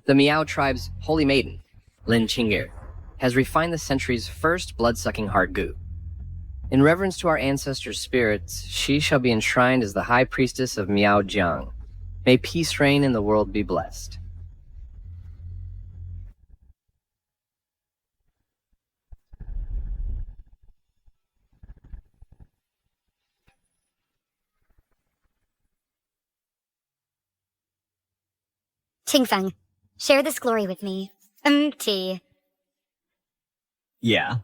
The Miao tribe's holy maiden, Lin Qing'er, has refined the century's first blood-sucking heart goo. In reverence to our ancestors' spirits, she shall be enshrined as the high priestess of Miao Jiang. May peace reign and the world be blessed. Qingfeng, share this glory with me. Tea. Yeah.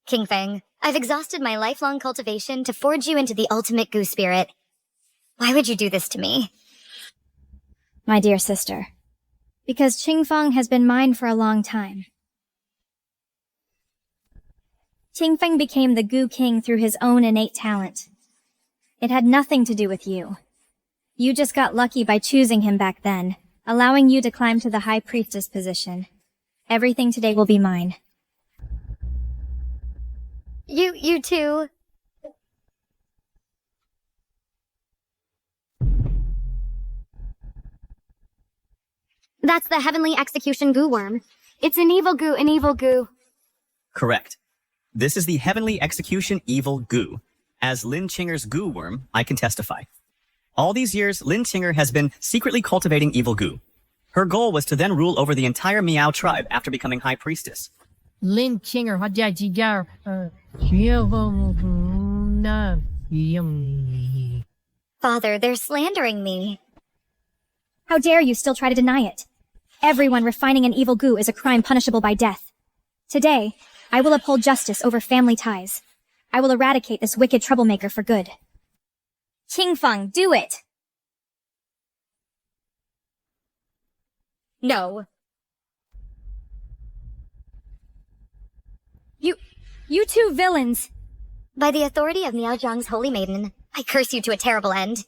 Qingfeng, I've exhausted my lifelong cultivation to forge you into the ultimate goo spirit. Why would you do this to me? My dear sister, because Qingfeng has been mine for a long time. Qingfeng became the Goo King through his own innate talent. It had nothing to do with you. You just got lucky by choosing him back then, allowing you to climb to the High Priestess position. Everything today will be mine. You too. That's the Heavenly Execution Goo Worm. It's an evil goo. Correct. This is the Heavenly Execution Evil Goo. As Lin Qing'er's goo worm, I can testify. All these years, Lin Qing'er has been secretly cultivating evil goo. Her goal was to then rule over the entire Miao tribe after becoming High Priestess. Lin Qing'er Father, they're slandering me. How dare you still try to deny it? Everyone refining an evil goo is a crime punishable by death. Today, I will uphold justice over family ties. I will eradicate this wicked troublemaker for good. Qingfeng, do it! No. You two villains! By the authority of Miao Jiang's holy maiden, I curse you to a terrible end.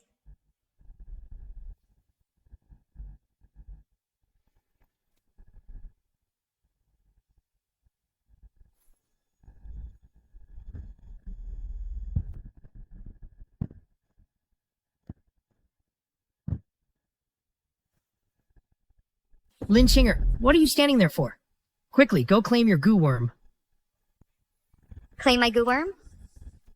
Lin Qing'er, what are you standing there for? Quickly, go claim your goo worm. Claim my goo worm?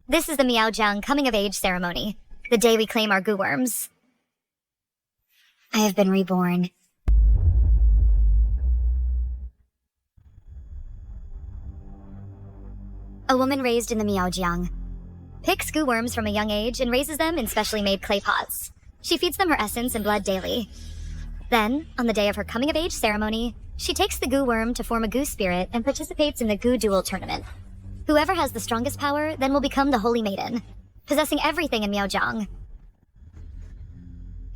This is the Miao Jiang coming of age ceremony, the day we claim our goo worms. I have been reborn. A woman raised in the Miao Jiang picks goo worms from a young age and raises them in specially made clay pots. She feeds them her essence and blood daily. Then, on the day of her coming of age ceremony, she takes the goo worm to form a goo spirit and participates in the goo duel tournament. Whoever has the strongest power then will become the Holy Maiden, possessing everything in Miaojiang.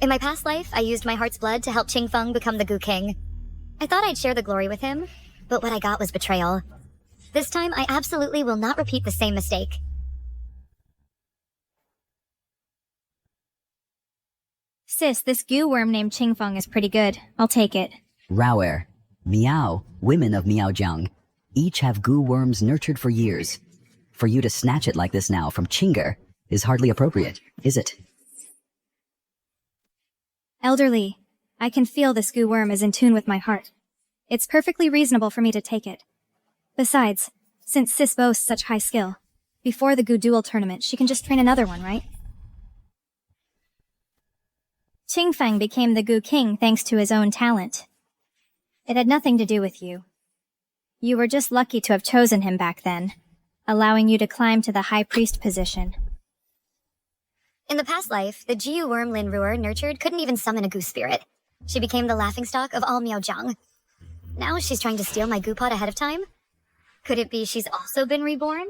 In my past life, I used my heart's blood to help Qingfeng become the Goo King. I thought I'd share the glory with him, but what I got was betrayal. This time, I absolutely will not repeat the same mistake. Sis, this goo worm named Qingfeng is pretty good. I'll take it. Raoer, Miao, women of Miaojiang, each have goo worms nurtured for years. For you to snatch it like this now from Qing'er is hardly appropriate, is it? Elderly, I can feel this goo worm is in tune with my heart. It's perfectly reasonable for me to take it. Besides, since Sis boasts such high skill, before the goo duel tournament, she can just train another one, right? Qingfeng became the Goo King thanks to his own talent. It had nothing to do with you. You were just lucky to have chosen him back then, allowing you to climb to the High Priest position. In the past life, the Jiu worm Lin Ruer nurtured couldn't even summon a goo spirit. She became the laughingstock of all Miaojiang. Now she's trying to steal my goo pot ahead of time? Could it be she's also been reborn?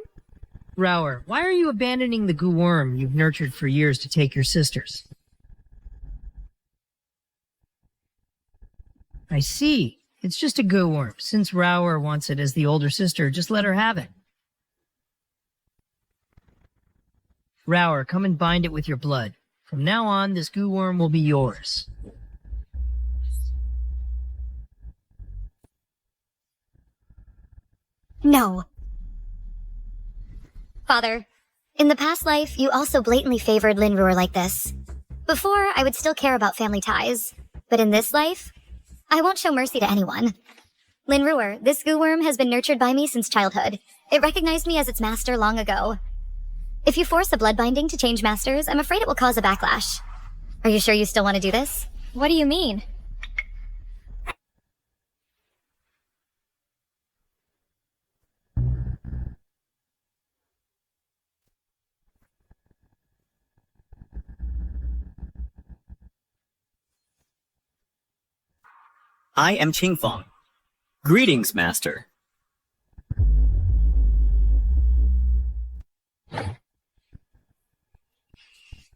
Raoer, why are you abandoning the goo worm you've nurtured for years to take your sisters? I see. It's just a goo worm. Since Raoer wants it as the older sister, just let her have it. Raoer, come and bind it with your blood. From now on, this goo worm will be yours. No. Father, in the past life, you also blatantly favored Lin Ruer like this. Before, I would still care about family ties. But in this life, I won't show mercy to anyone. Lin Ruer, this goo worm has been nurtured by me since childhood. It recognized me as its master long ago. If you force a blood binding to change masters, I'm afraid it will cause a backlash. Are you sure you still want to do this? What do you mean? I am Qingfeng. Greetings, Master.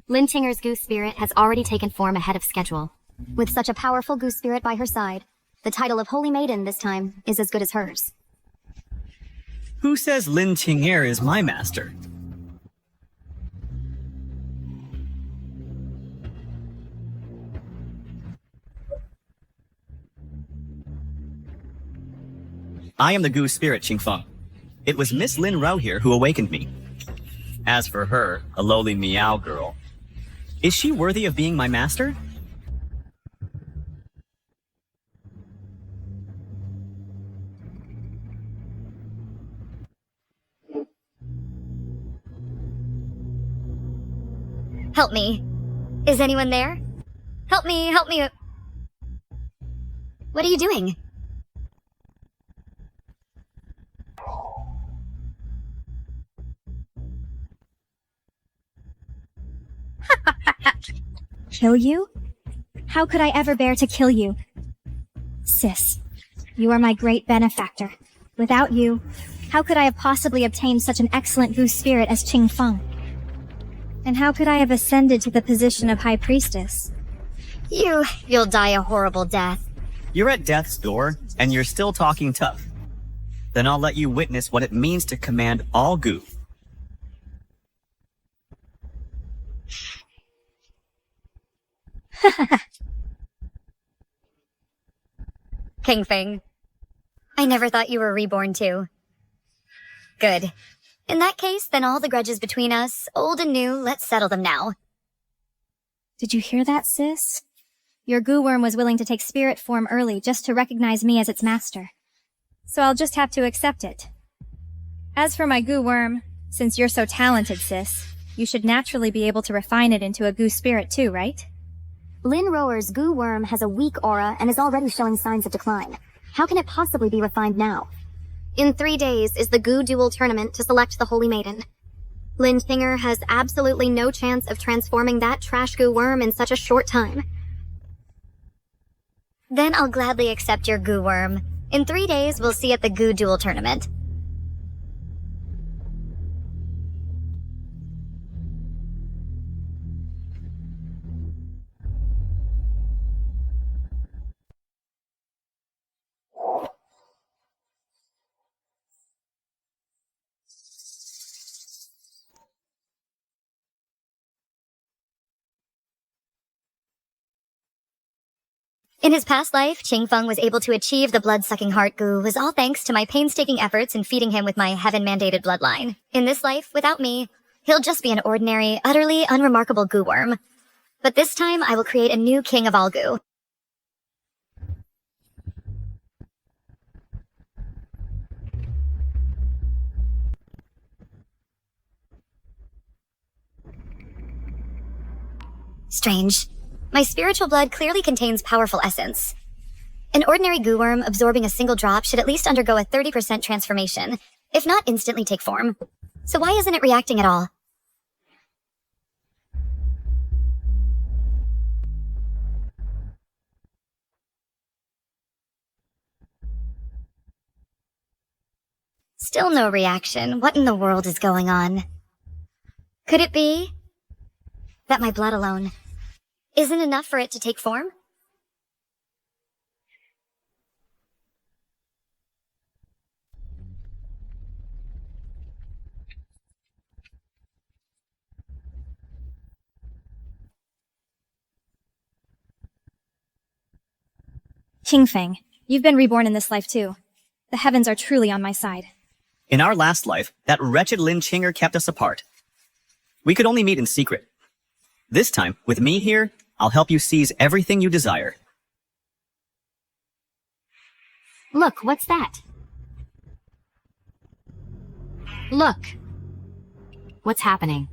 Lin Qinger's goose spirit has already taken form ahead of schedule. With such a powerful goose spirit by her side, the title of Holy Maiden this time is as good as hers. Who says Lin Qinger is my master? I am the goose spirit, Qingfeng. It was Miss Lin Rao here who awakened me. As for her, a lowly meow girl, is she worthy of being my master? Help me. Is anyone there? Help me, help me. What are you doing? Kill you? How could I ever bear to kill you? Sis, you are my great benefactor. Without you, how could I have possibly obtained such an excellent goose spirit as Qingfeng? And how could I have ascended to the position of High Priestess? You'll die a horrible death. You're at death's door, and you're still talking tough. Then I'll let you witness what it means to command all goo. King Feng, I never thought you were reborn too. Good. In that case, then all the grudges between us, old and new, let's settle them now. Did you hear that, sis? Your goo worm was willing to take spirit form early just to recognize me as its master. So I'll just have to accept it. As for my goo worm, since you're so talented, sis, you should naturally be able to refine it into a goo spirit too, right? Lin Rower's goo worm has a weak aura and is already showing signs of decline. How can it possibly be refined now? In 3 days is the Goo Duel tournament to select the Holy Maiden. Lin Qinger has absolutely no chance of transforming that trash goo worm in such a short time. Then I'll gladly accept your goo worm. In 3 days, we'll see at the Goo Duel tournament. In his past life, Qingfeng was able to achieve the blood-sucking heart goo was all thanks to my painstaking efforts in feeding him with my heaven-mandated bloodline. In this life, without me, he'll just be an ordinary, utterly unremarkable goo worm. But this time, I will create a new king of all goo. Strange. My spiritual blood clearly contains powerful essence. An ordinary goo worm absorbing a single drop should at least undergo a 30% transformation, if not instantly take form. So why isn't it reacting at all? Still no reaction. What in the world is going on? Could it be that my blood alone isn't enough for it to take form? Qingfeng, you've been reborn in this life too. The heavens are truly on my side. In our last life, that wretched Lin Chinger kept us apart. We could only meet in secret. This time, with me here, I'll help you seize everything you desire. Look, what's that? Look. What's happening?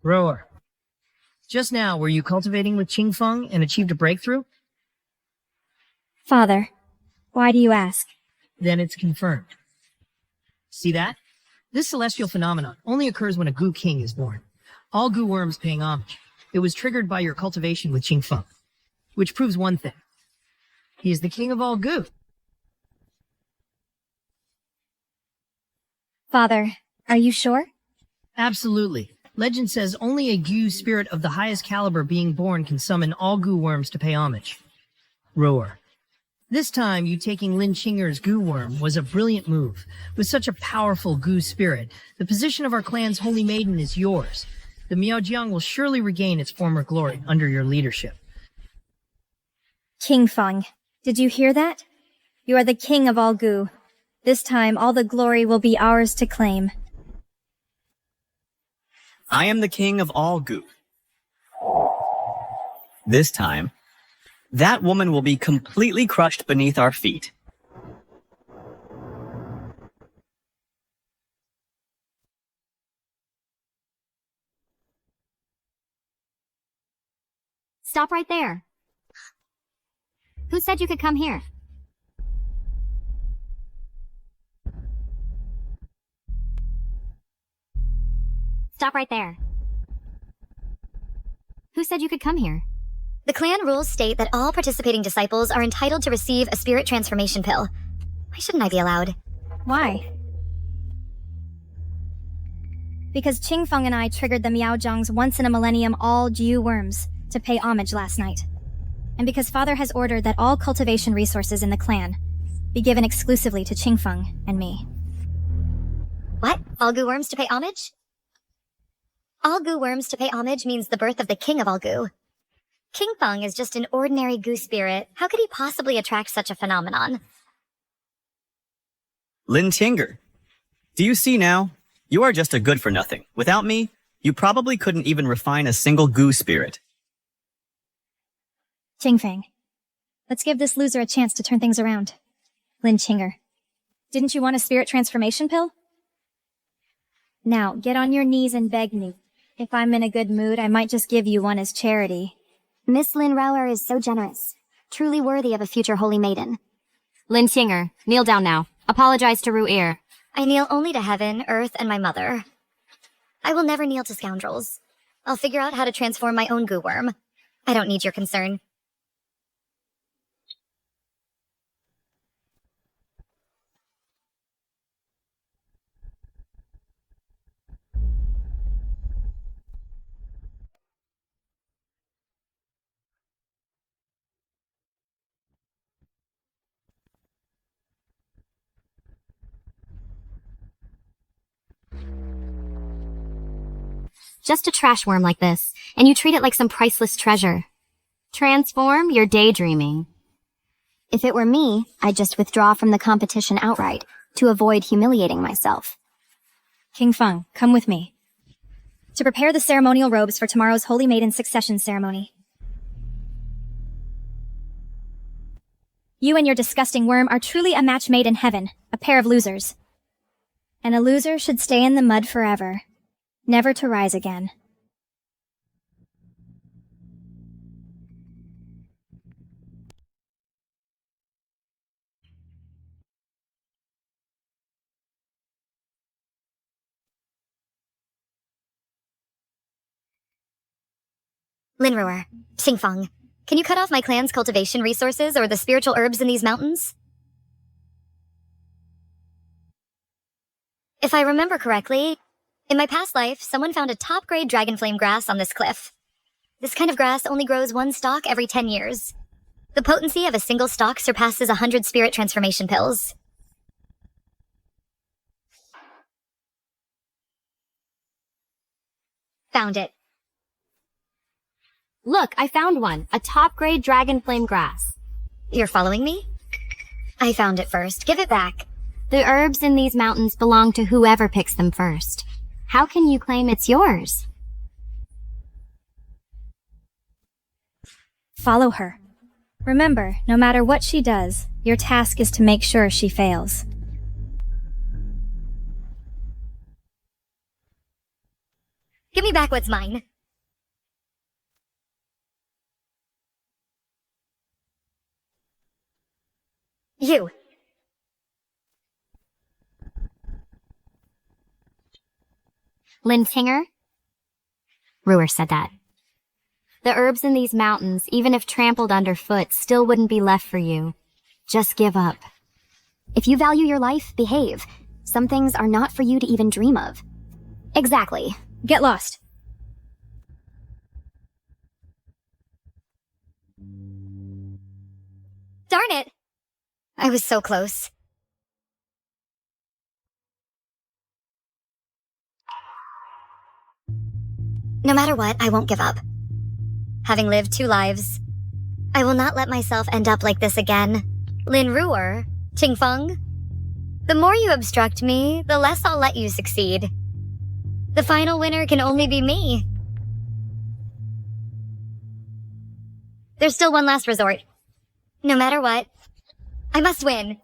Rower. Just now, were you cultivating with Qingfeng and achieved a breakthrough? Father, why do you ask? Then it's confirmed. See that? This celestial phenomenon only occurs when a Gu King is born. All Gu worms paying homage. It was triggered by your cultivation with Qingfeng, which proves one thing. He is the king of all Gu. Father, are you sure? Absolutely. Legend says only a Gu spirit of the highest caliber being born can summon all Gu worms to pay homage. Rower. This time, you taking Lin Chinger's Gu worm was a brilliant move. With such a powerful Gu spirit, the position of our clan's holy maiden is yours. The Miaojiang will surely regain its former glory under your leadership. King Feng, did you hear that? You are the king of all Gu. This time, all the glory will be ours to claim. I am the king of all Gu. This time, that woman will be completely crushed beneath our feet. Stop right there. Who said you could come here? Stop right there. Who said you could come here? The clan rules state that all participating disciples are entitled to receive a spirit transformation pill. Why shouldn't I be allowed? Why? Because Qingfeng and I triggered the Miaojiang's once-in-a-millennium all-Jiu worms to pay homage last night. And because Father has ordered that all cultivation resources in the clan be given exclusively to Qingfeng and me. What? All Gu worms to pay homage? All Gu worms to pay homage means the birth of the king of all Gu. King Feng is just an ordinary Gu spirit. How could he possibly attract such a phenomenon? Lin Chinger, do you see now? You are just a good-for-nothing. Without me, you probably couldn't even refine a single Gu spirit. Qingfeng, let's give this loser a chance to turn things around. Lin Chinger, didn't you want a spirit transformation pill? Now, get on your knees and beg me. If I'm in a good mood, I might just give you one as charity. Miss Lin Rauer is so generous. Truly worthy of a future holy maiden. Lin Qinger, kneel down now. Apologize to Ru'ir. I kneel only to heaven, earth, and my mother. I will never kneel to scoundrels. I'll figure out how to transform my own Gu worm. I don't need your concern. Just a trash worm like this, and you treat it like some priceless treasure. Transform? You're daydreaming. If it were me, I'd just withdraw from the competition outright, to avoid humiliating myself. King Feng, come with me. To prepare the ceremonial robes for tomorrow's Holy Maiden succession ceremony. You and your disgusting worm are truly a match made in heaven, a pair of losers. And a loser should stay in the mud forever, never to rise again. Linruer, Xingfeng, can you cut off my clan's cultivation resources or the spiritual herbs in these mountains? If I remember correctly, in my past life, someone found a top-grade dragonflame grass on this cliff. This kind of grass only grows one stalk every 10 years. The potency of a single stalk surpasses 100 spirit transformation pills. Found it. Look, I found one. A top-grade dragon flame grass. You're following me? I found it first. Give it back. The herbs in these mountains belong to whoever picks them first. How can you claim it's yours? Follow her. Remember, no matter what she does, your task is to make sure she fails. Give me back what's mine. You. Lintinger? Ruhr said that. The herbs in these mountains, even if trampled underfoot, still wouldn't be left for you. Just give up. If you value your life, behave. Some things are not for you to even dream of. Exactly. Get lost. Darn it! I was so close. No matter what, I won't give up. Having lived 2 lives, I will not let myself end up like this again. Lin Ruhr, Qingfeng, the more you obstruct me, the less I'll let you succeed. The final winner can only be me. There's still one last resort. No matter what, I must win.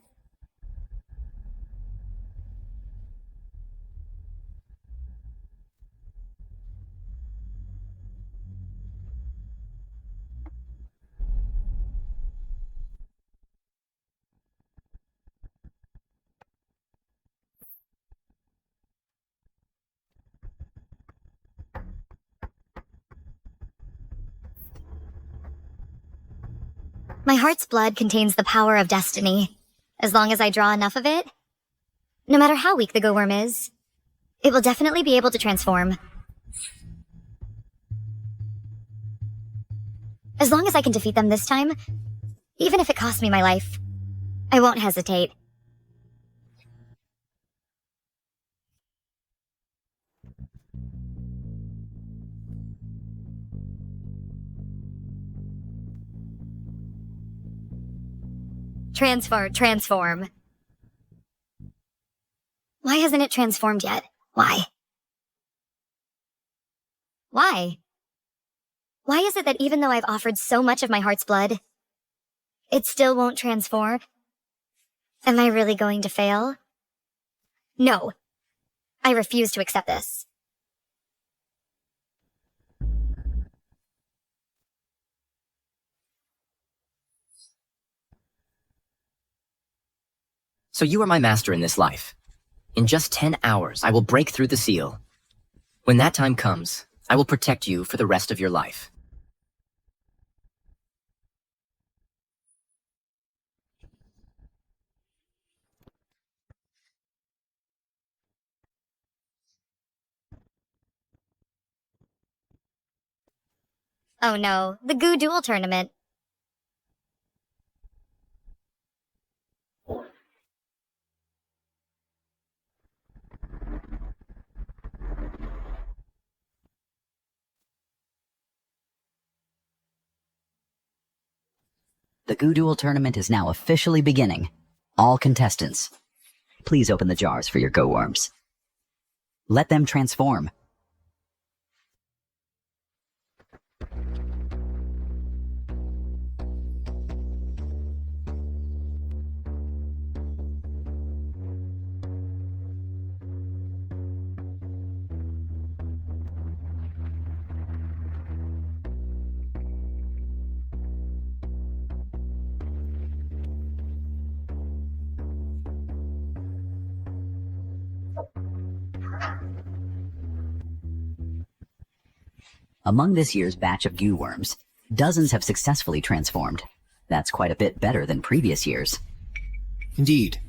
My heart's blood contains the power of destiny. As long as I draw enough of it, no matter how weak the go-worm is, it will definitely be able to transform. As long as I can defeat them this time, even if it costs me my life, I won't hesitate. Transform. Why hasn't it transformed yet? Why? Why? Why is it that even though I've offered so much of my heart's blood, it still won't transform? Am I really going to fail? No. I refuse to accept this. So you are my master in this life. In just 10 hours, I will break through the seal. When that time comes, I will protect you for the rest of your life. Oh no, the Goo Duel Tournament. The Goo Duel tournament is now officially beginning. All contestants, please open the jars for your go worms. Let them transform. Among this year's batch of goo worms, dozens have successfully transformed. That's quite a bit better than previous years. Indeed.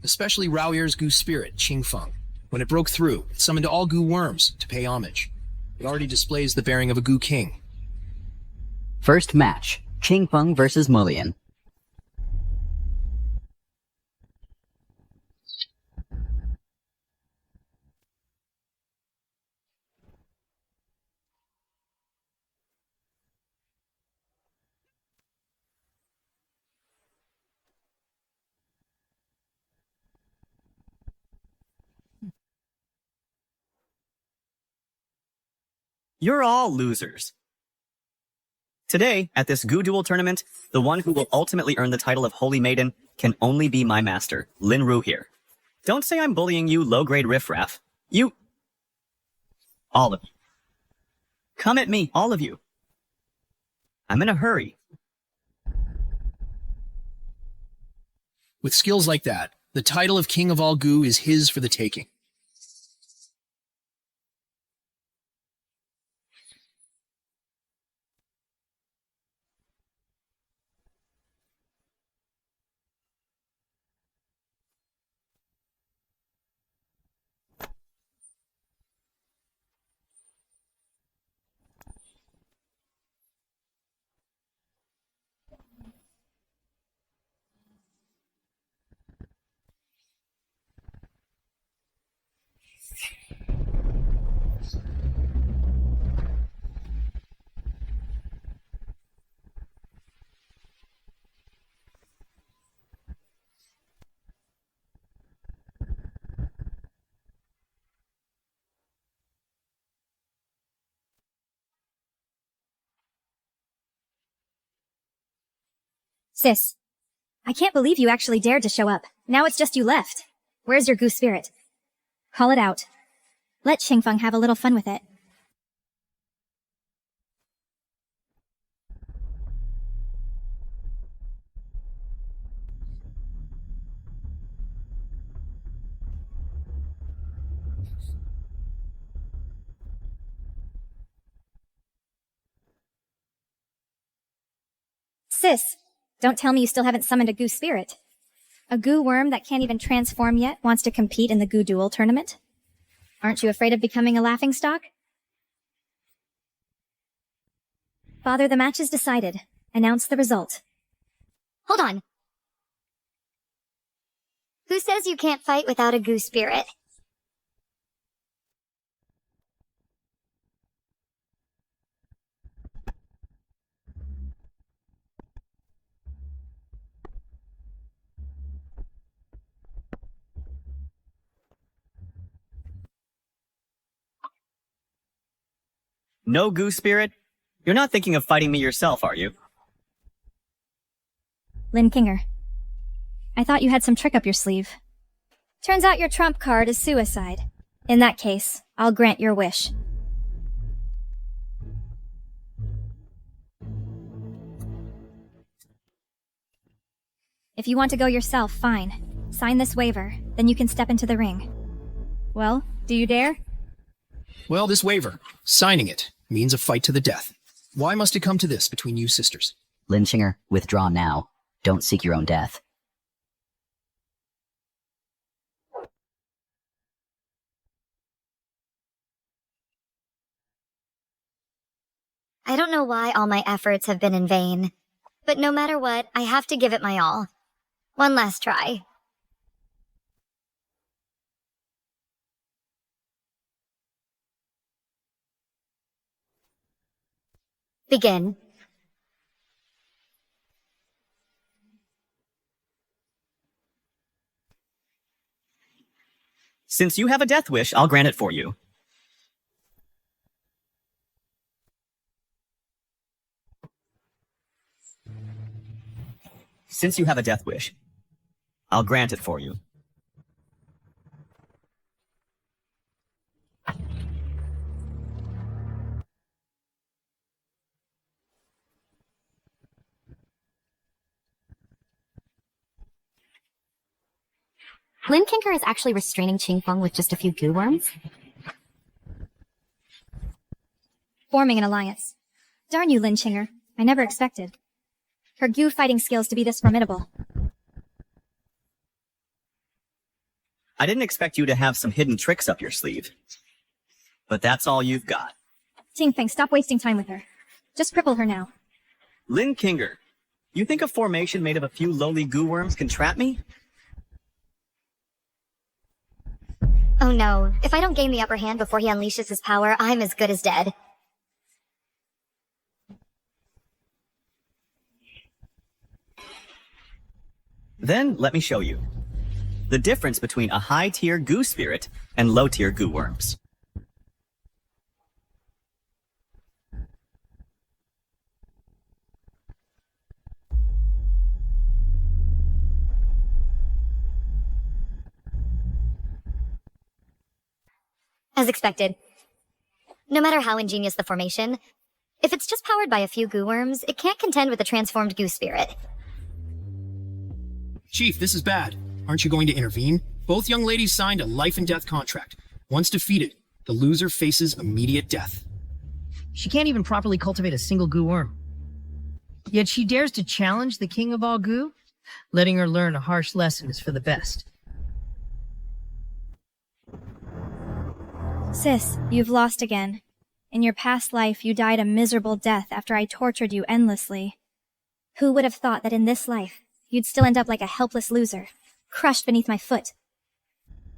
Especially Raoyer's goo spirit, Qingfeng. When it broke through, it summoned all goo worms to pay homage. It already displays the bearing of a goo king. First match, Qingfeng versus Mullion. You're all losers. Today, at this Goo Duel tournament, the one who will ultimately earn the title of Holy Maiden can only be my master, Lin Ru here. Don't say I'm bullying you, low-grade riffraff. You... all of you. Come at me, all of you. I'm in a hurry. With skills like that, the title of King of all Goo is his for the taking. Sis, I can't believe you actually dared to show up. Now it's just you left. Where's your Goo spirit? Call it out. Let Qingfeng have a little fun with it. Sis, don't tell me you still haven't summoned a Goo spirit. A Goo worm that can't even transform yet wants to compete in the Goo Duel tournament? Aren't you afraid of becoming a laughingstock? Father, the match is decided. Announce the result. Hold on. Who says you can't fight without a Goo spirit? No Goo spirit? You're not thinking of fighting me yourself, are you? Lin Kinger, I thought you had some trick up your sleeve. Turns out your trump card is suicide. In that case, I'll grant your wish. If you want to go yourself, fine. Sign this waiver, then you can step into the ring. Well, do you dare? Well, this waiver, signing it, means a fight to the death. Why must it come to this between you sisters? Linchinger, withdraw now. Don't seek your own death. I don't know why all my efforts have been in vain. But no matter what, I have to give it my all. One last try. Begin. Since you have a death wish, I'll grant it for you. Since you have a death wish, I'll grant it for you. Lin Kinker is actually restraining Qingfeng with just a few goo worms? Forming an alliance. Darn you, Lin Chinger. I never expected her Goo fighting skills to be this formidable. I didn't expect you to have some hidden tricks up your sleeve. But that's all you've got. Qingfeng, stop wasting time with her. Just cripple her now. Lin Kinger, you think a formation made of a few lowly goo worms can trap me? Oh no, if I don't gain the upper hand before he unleashes his power, I'm as good as dead. Then let me show you. The difference between a high-tier goo spirit and low-tier goo worms. As expected. No matter how ingenious the formation, if it's just powered by a few goo worms, it can't contend with a transformed goo spirit. Chief, this is bad. Aren't you going to intervene? Both young ladies signed a life and death contract. Once defeated, the loser faces immediate death. She can't even properly cultivate a single goo worm. Yet she dares to challenge the king of all goo? Letting her learn a harsh lesson is for the best. Sis, you've lost again. In your past life, you died a miserable death after I tortured you endlessly. Who would have thought that in this life, you'd still end up like a helpless loser, crushed beneath my foot,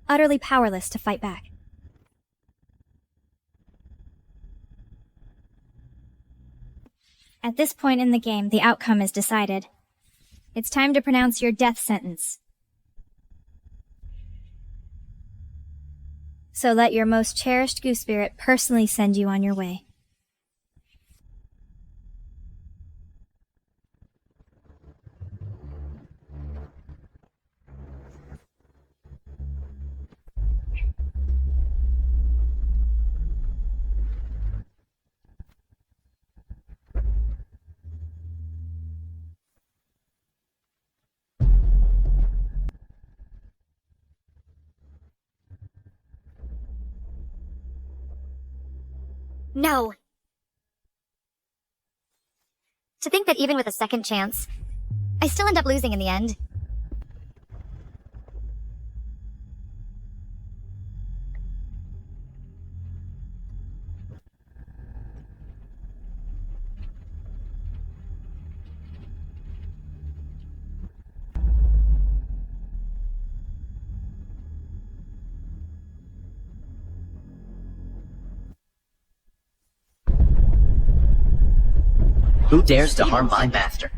utterly powerless to fight back? At this point in the game, the outcome is decided. It's time to pronounce your death sentence. So let your most cherished goo spirit personally send you on your way. No! To think that even with a second chance, I still end up losing in the end. Who dares to harm my master?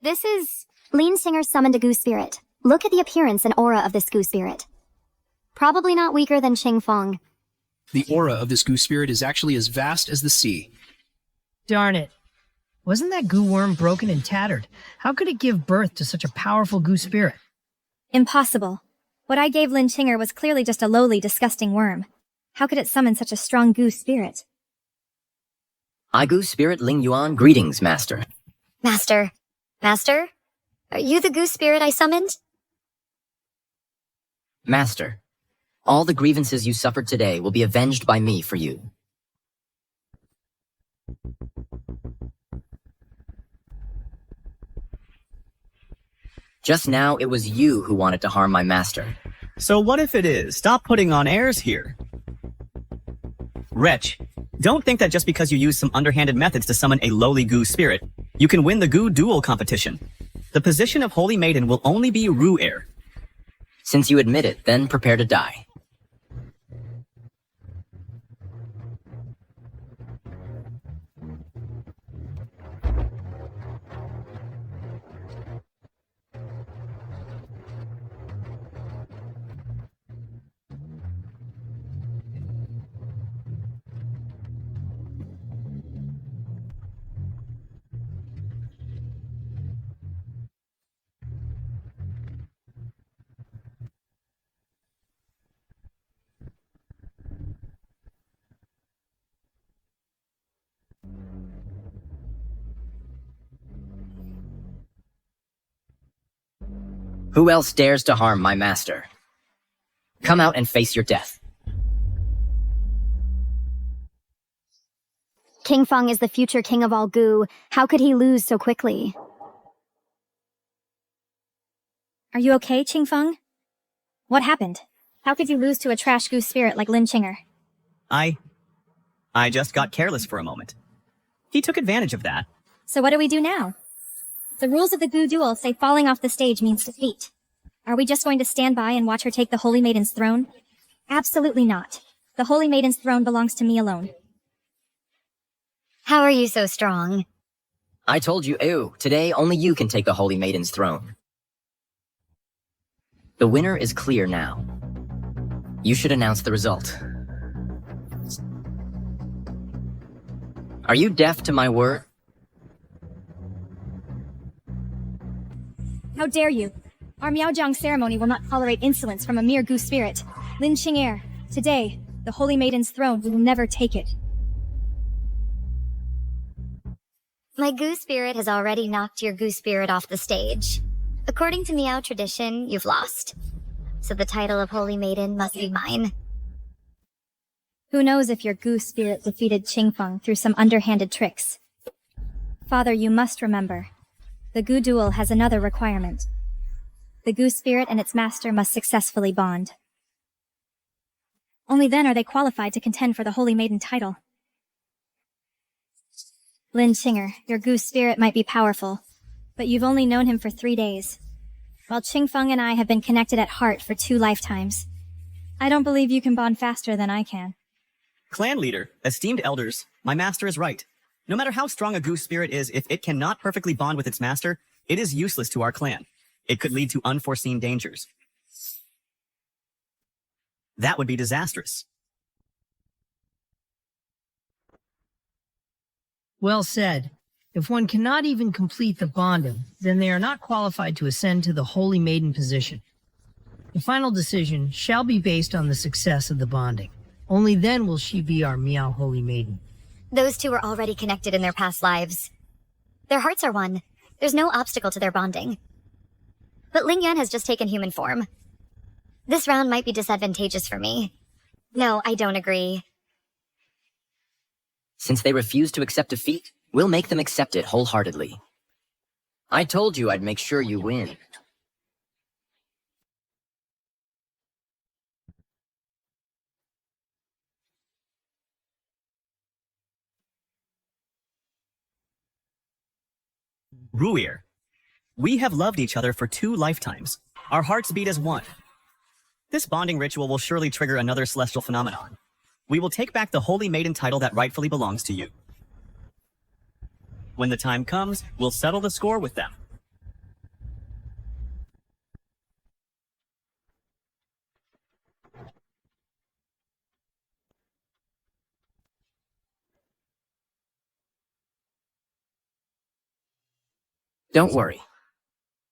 This is... Lean Singer summoned a goo spirit. Look at the appearance and aura of this goo spirit. Probably not weaker than Qing Feng. The aura of this goo spirit is actually as vast as the sea. Darn it. Wasn't that goo worm broken and tattered? How could it give birth to such a powerful goo spirit? Impossible. What I gave Lin Chinger was clearly just a lowly, disgusting worm. How could it summon such a strong goo spirit? I goo spirit Ling Yuan, greetings, master. Master. Master? Are you the goo spirit I summoned? Master, all the grievances you suffered today will be avenged by me for you. Just now, it was you who wanted to harm my master. So what if it is? Stop putting on airs here. Wretch, don't think that just because you use some underhanded methods to summon a lowly goo spirit, you can win the goo duel competition. The position of Holy Maiden will only be Ru heir. Since you admit it, then prepare to die. Who else dares to harm my master? Come out and face your death. Qing Feng is the future king of all goo. How could he lose so quickly? Are you okay, Qing Feng? What happened? How could you lose to a trash goo spirit like Lin Chinger? I just got careless for a moment. He took advantage of that. So what do we do now? The rules of the Gu duel say falling off the stage means defeat. Are we just going to stand by and watch her take the Holy Maiden's throne? Absolutely not. The Holy Maiden's throne belongs to me alone. How are you so strong? I told you, today only you can take the Holy Maiden's throne. The winner is clear now. You should announce the result. Are you deaf to my word? How dare you? Our Miaojiang ceremony will not tolerate insolence from a mere Gu spirit. Lin Qing'er, today, the Holy Maiden's throne will never take it. My Gu spirit has already knocked your Gu spirit off the stage. According to Miao tradition, you've lost. So the title of Holy Maiden must be mine. Who knows if your Gu spirit defeated Qingfeng through some underhanded tricks? Father, you must remember, the Gu duel has another requirement. The Gu spirit and its master must successfully bond. Only then are they qualified to contend for the Holy Maiden title. Lin Qing'er, your Gu spirit might be powerful, but you've only known him for 3 days, while Qingfeng and I have been connected at heart for 2 lifetimes. I don't believe you can bond faster than I can. Clan leader, esteemed elders, my master is right. No matter how strong a Gu spirit is, if it cannot perfectly bond with its master, it is useless to our clan. It could lead to unforeseen dangers. That would be disastrous. Well said. If one cannot even complete the bonding, then they are not qualified to ascend to the Holy Maiden position. The final decision shall be based on the success of the bonding. Only then will she be our Miao Holy Maiden. Those two are already connected in their past lives. Their hearts are one. There's no obstacle to their bonding. But Ling Yan has just taken human form. This round might be disadvantageous for me. No, I don't agree. Since they refuse to accept defeat, we'll make them accept it wholeheartedly. I told you I'd make sure you win. Ruir, we have loved each other for 2 lifetimes. Our hearts beat as one. This bonding ritual will surely trigger another celestial phenomenon. We will take back the Holy Maiden title that rightfully belongs to you. When the time comes, we'll settle the score with them. Don't worry.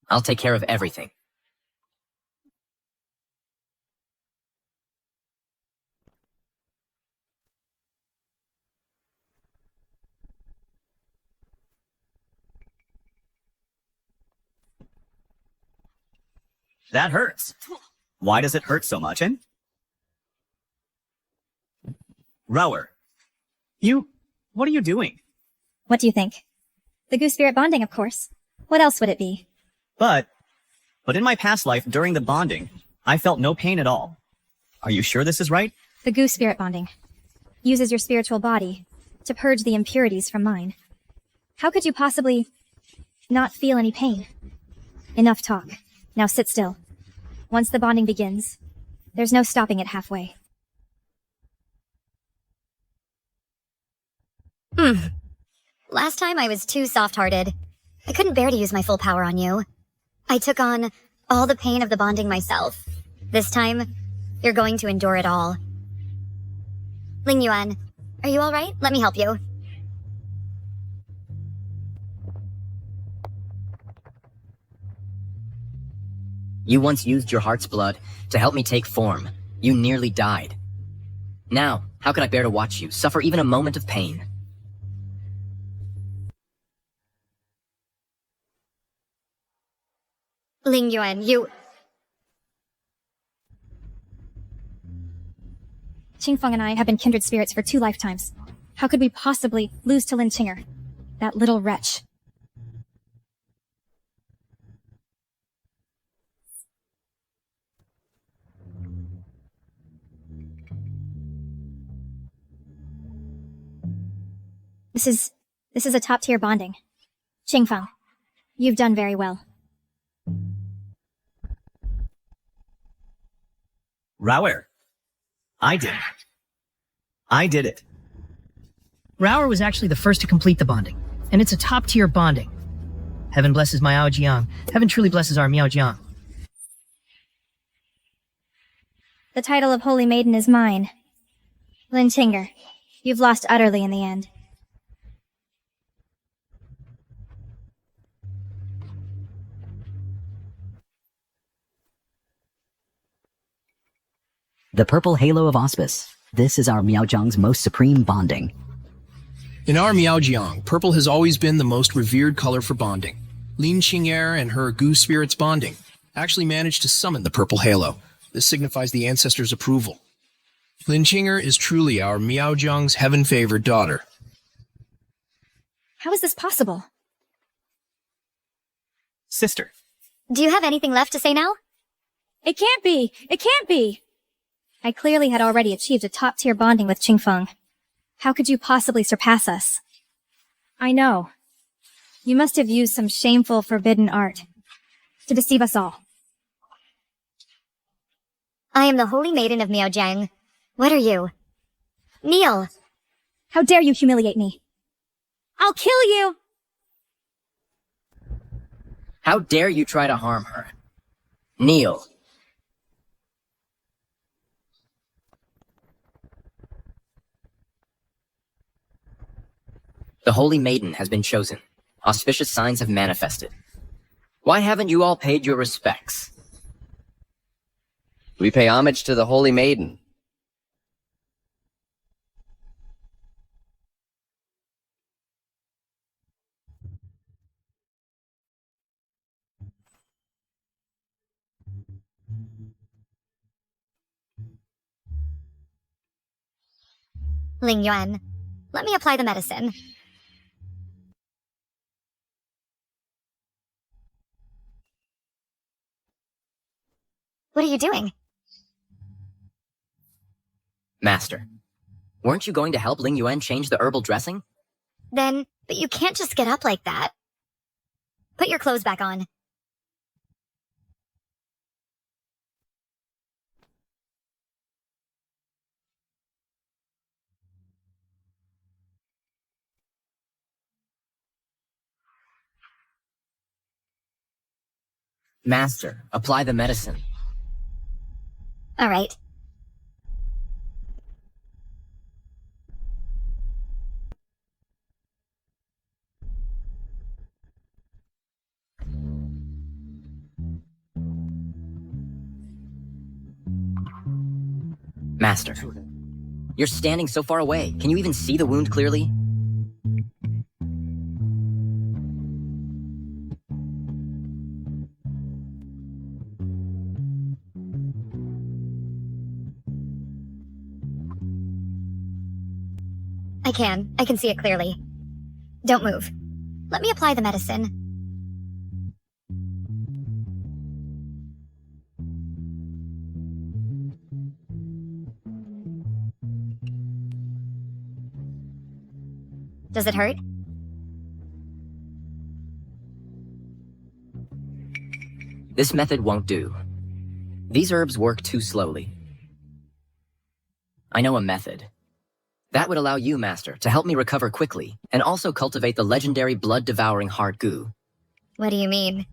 I'll take care of everything. That hurts. Why does it hurt so much, eh? Rower, what are you doing? What do you think? The Gu spirit bonding, of course. What else would it be? But in my past life, during the bonding, I felt no pain at all. Are you sure this is right? The Gu spirit bonding uses your spiritual body to purge the impurities from mine. How could you possibly not feel any pain? Enough talk. Now sit still. Once the bonding begins, there's no stopping it halfway. Last time I was too soft-hearted. I couldn't bear to use my full power on you. I took on all the pain of the bonding myself. This time, you're going to endure it all. Ling Yuan, are you alright? Let me help you. You once used your heart's blood to help me take form. You nearly died. Now, how could I bear to watch you suffer even a moment of pain? Ling Yuan, Qingfeng and I have been kindred spirits for 2 lifetimes. How could we possibly lose to Lin Qing'er? That little wretch. This is a top-tier bonding. Qingfeng, You've done very well. Rauer. I did it. Rauer was actually the first to complete the bonding, and it's a top-tier bonding. Heaven blesses my Aojiang. Heaven truly blesses our Miaojiang. The title of Holy Maiden is mine. Lin Qinger, you've lost utterly in the end. The purple halo of auspice. This is our Miaojiang's most supreme bonding. In our Miaojiang, purple has always been the most revered color for bonding. Lin Qing'er and her Gu spirits bonding actually managed to summon the purple halo. This signifies the ancestors' approval. Lin Qing'er is truly our Miaojiang's heaven-favored daughter. How is this possible? Sister. Do you have anything left to say now? It can't be! It can't be! I clearly had already achieved a top-tier bonding with Qingfeng. How could you possibly surpass us? I know. You must have used some shameful, forbidden art to deceive us all. I am the Holy Maiden of Miaojiang. What are you? Kneel! How dare you humiliate me? I'll kill you! How dare you try to harm her? Kneel. The Holy Maiden has been chosen. Auspicious signs have manifested. Why haven't you all paid your respects? We pay homage to the Holy Maiden. Ling Yuan, let me apply the medicine. What are you doing? Master, weren't you going to help Ling Yuan change the herbal dressing? But you can't just get up like that. Put your clothes back on. Master, apply the medicine. All right. Master, you're standing so far away. Can you even see the wound clearly? I can see it clearly. Don't move. Let me apply the medicine. Does it hurt? This method won't do. These herbs work too slowly. I know a method. That would allow you, Master, to help me recover quickly, and also cultivate the legendary blood-devouring heart goo. What do you mean?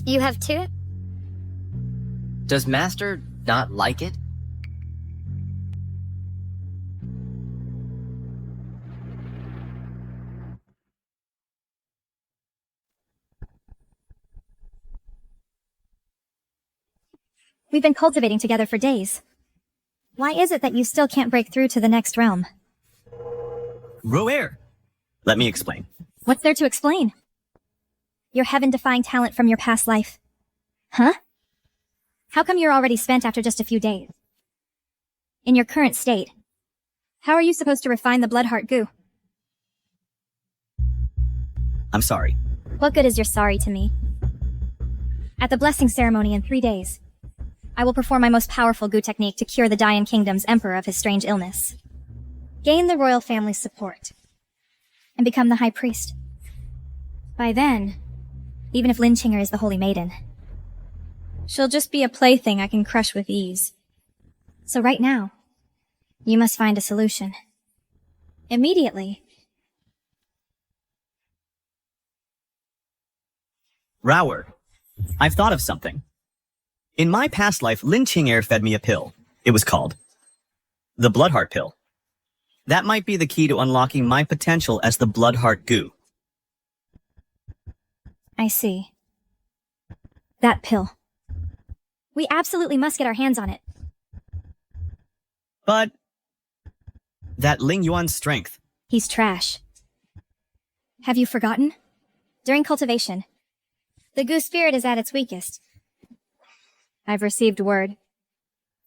You have two? Does Master not like it? We've been cultivating together for days. Why is it that you still can't break through to the next realm? Roer! Let me explain. What's there to explain? Your heaven-defying talent from your past life. Huh? How come you're already spent after just a few days? In your current state, how are you supposed to refine the Bloodheart goo? I'm sorry. What good is your sorry to me? At the blessing ceremony in 3 days, I will perform my most powerful goo technique to cure the Dayan Kingdom's emperor of his strange illness, gain the royal family's support, and become the high priest. By then, even if Lin Qinger is the Holy Maiden, she'll just be a plaything I can crush with ease. So right now, you must find a solution. Immediately. Rower, I've thought of something. In my past life, Lin Qinger fed me a pill. It was called the Bloodheart pill. That might be the key to unlocking my potential as the Bloodheart goo. I see. That pill. We absolutely must get our hands on it. But that Ling Yuan's strength. He's trash. Have you forgotten? During cultivation, the goo spirit is at its weakest. I've received word.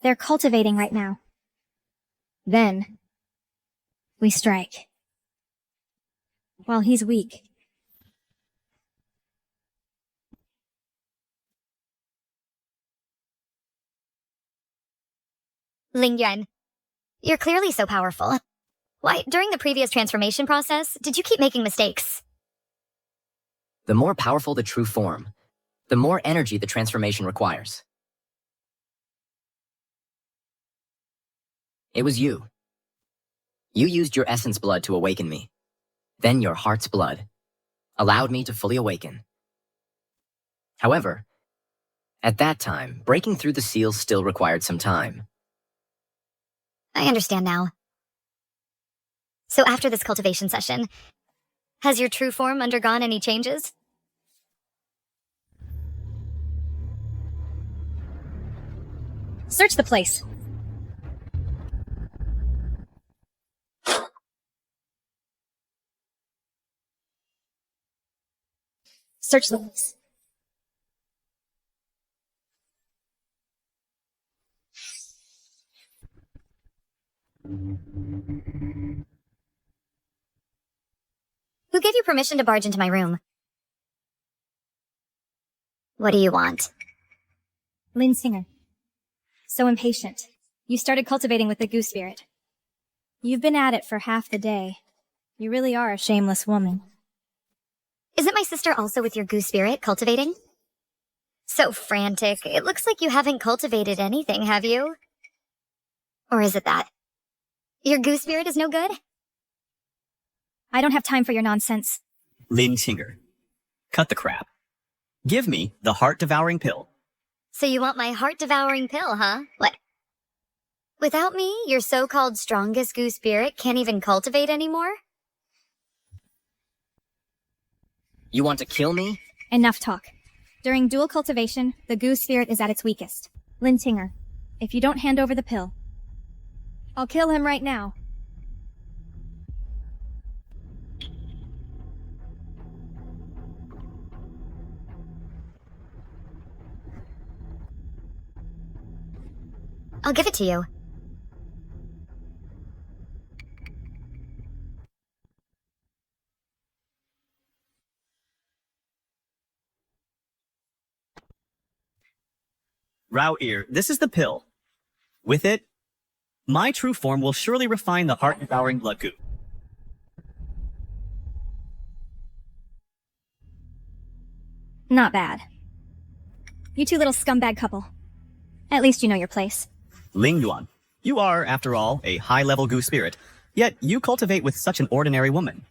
They're cultivating right now. Then, we strike. While he's weak. Ling Yuan, you're clearly so powerful. Why, during the previous transformation process, did you keep making mistakes? The more powerful the true form, the more energy the transformation requires. It was you. You used your essence blood to awaken me. Then your heart's blood allowed me to fully awaken. However, at that time, breaking through the seals still required some time. I understand now. So after this cultivation session, has your true form undergone any changes? Search the place. Search the place. Who gave you permission to barge into my room? What do you want? Lin Singer. So impatient. You started cultivating with the goo spirit. You've been at it for half the day. You really are a shameless woman. Isn't my sister also with your goo spirit cultivating? So frantic. It looks like you haven't cultivated anything, have you? Or is it that? Your goo spirit is no good? I don't have time for your nonsense. Lin Qinger, cut the crap. Give me the heart-devouring pill. So you want my heart-devouring pill, huh? What? Without me, your so-called strongest goo spirit can't even cultivate anymore? You want to kill me? Enough talk. During dual cultivation, the goo spirit is at its weakest. Lin Tinger, if you don't hand over the pill, I'll kill him right now. I'll give it to you. Rao Ear, this is the pill. With it, my true form will surely refine the heart-devouring blood goo. Not bad. You two little scumbag couple. At least you know your place. Ling Yuan, you are, after all, a high-level goo spirit, yet you cultivate with such an ordinary woman.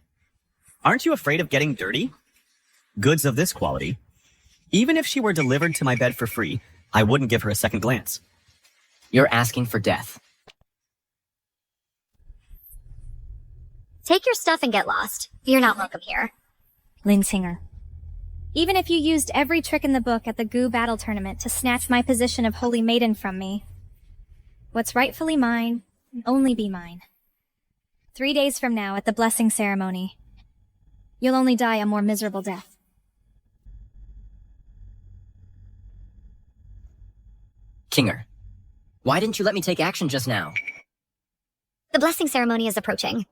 Aren't you afraid of getting dirty? Goods of this quality. Even if she were delivered to my bed for free, I wouldn't give her a second glance. You're asking for death. Take your stuff and get lost. You're not welcome here. Lin Singer. Even if you used every trick in the book at the Goo Battle Tournament to snatch my position of Holy Maiden from me, what's rightfully mine will only be mine. 3 days from now at the blessing ceremony. You'll only die a more miserable death. Kinger, why didn't you let me take action just now? The blessing ceremony is approaching.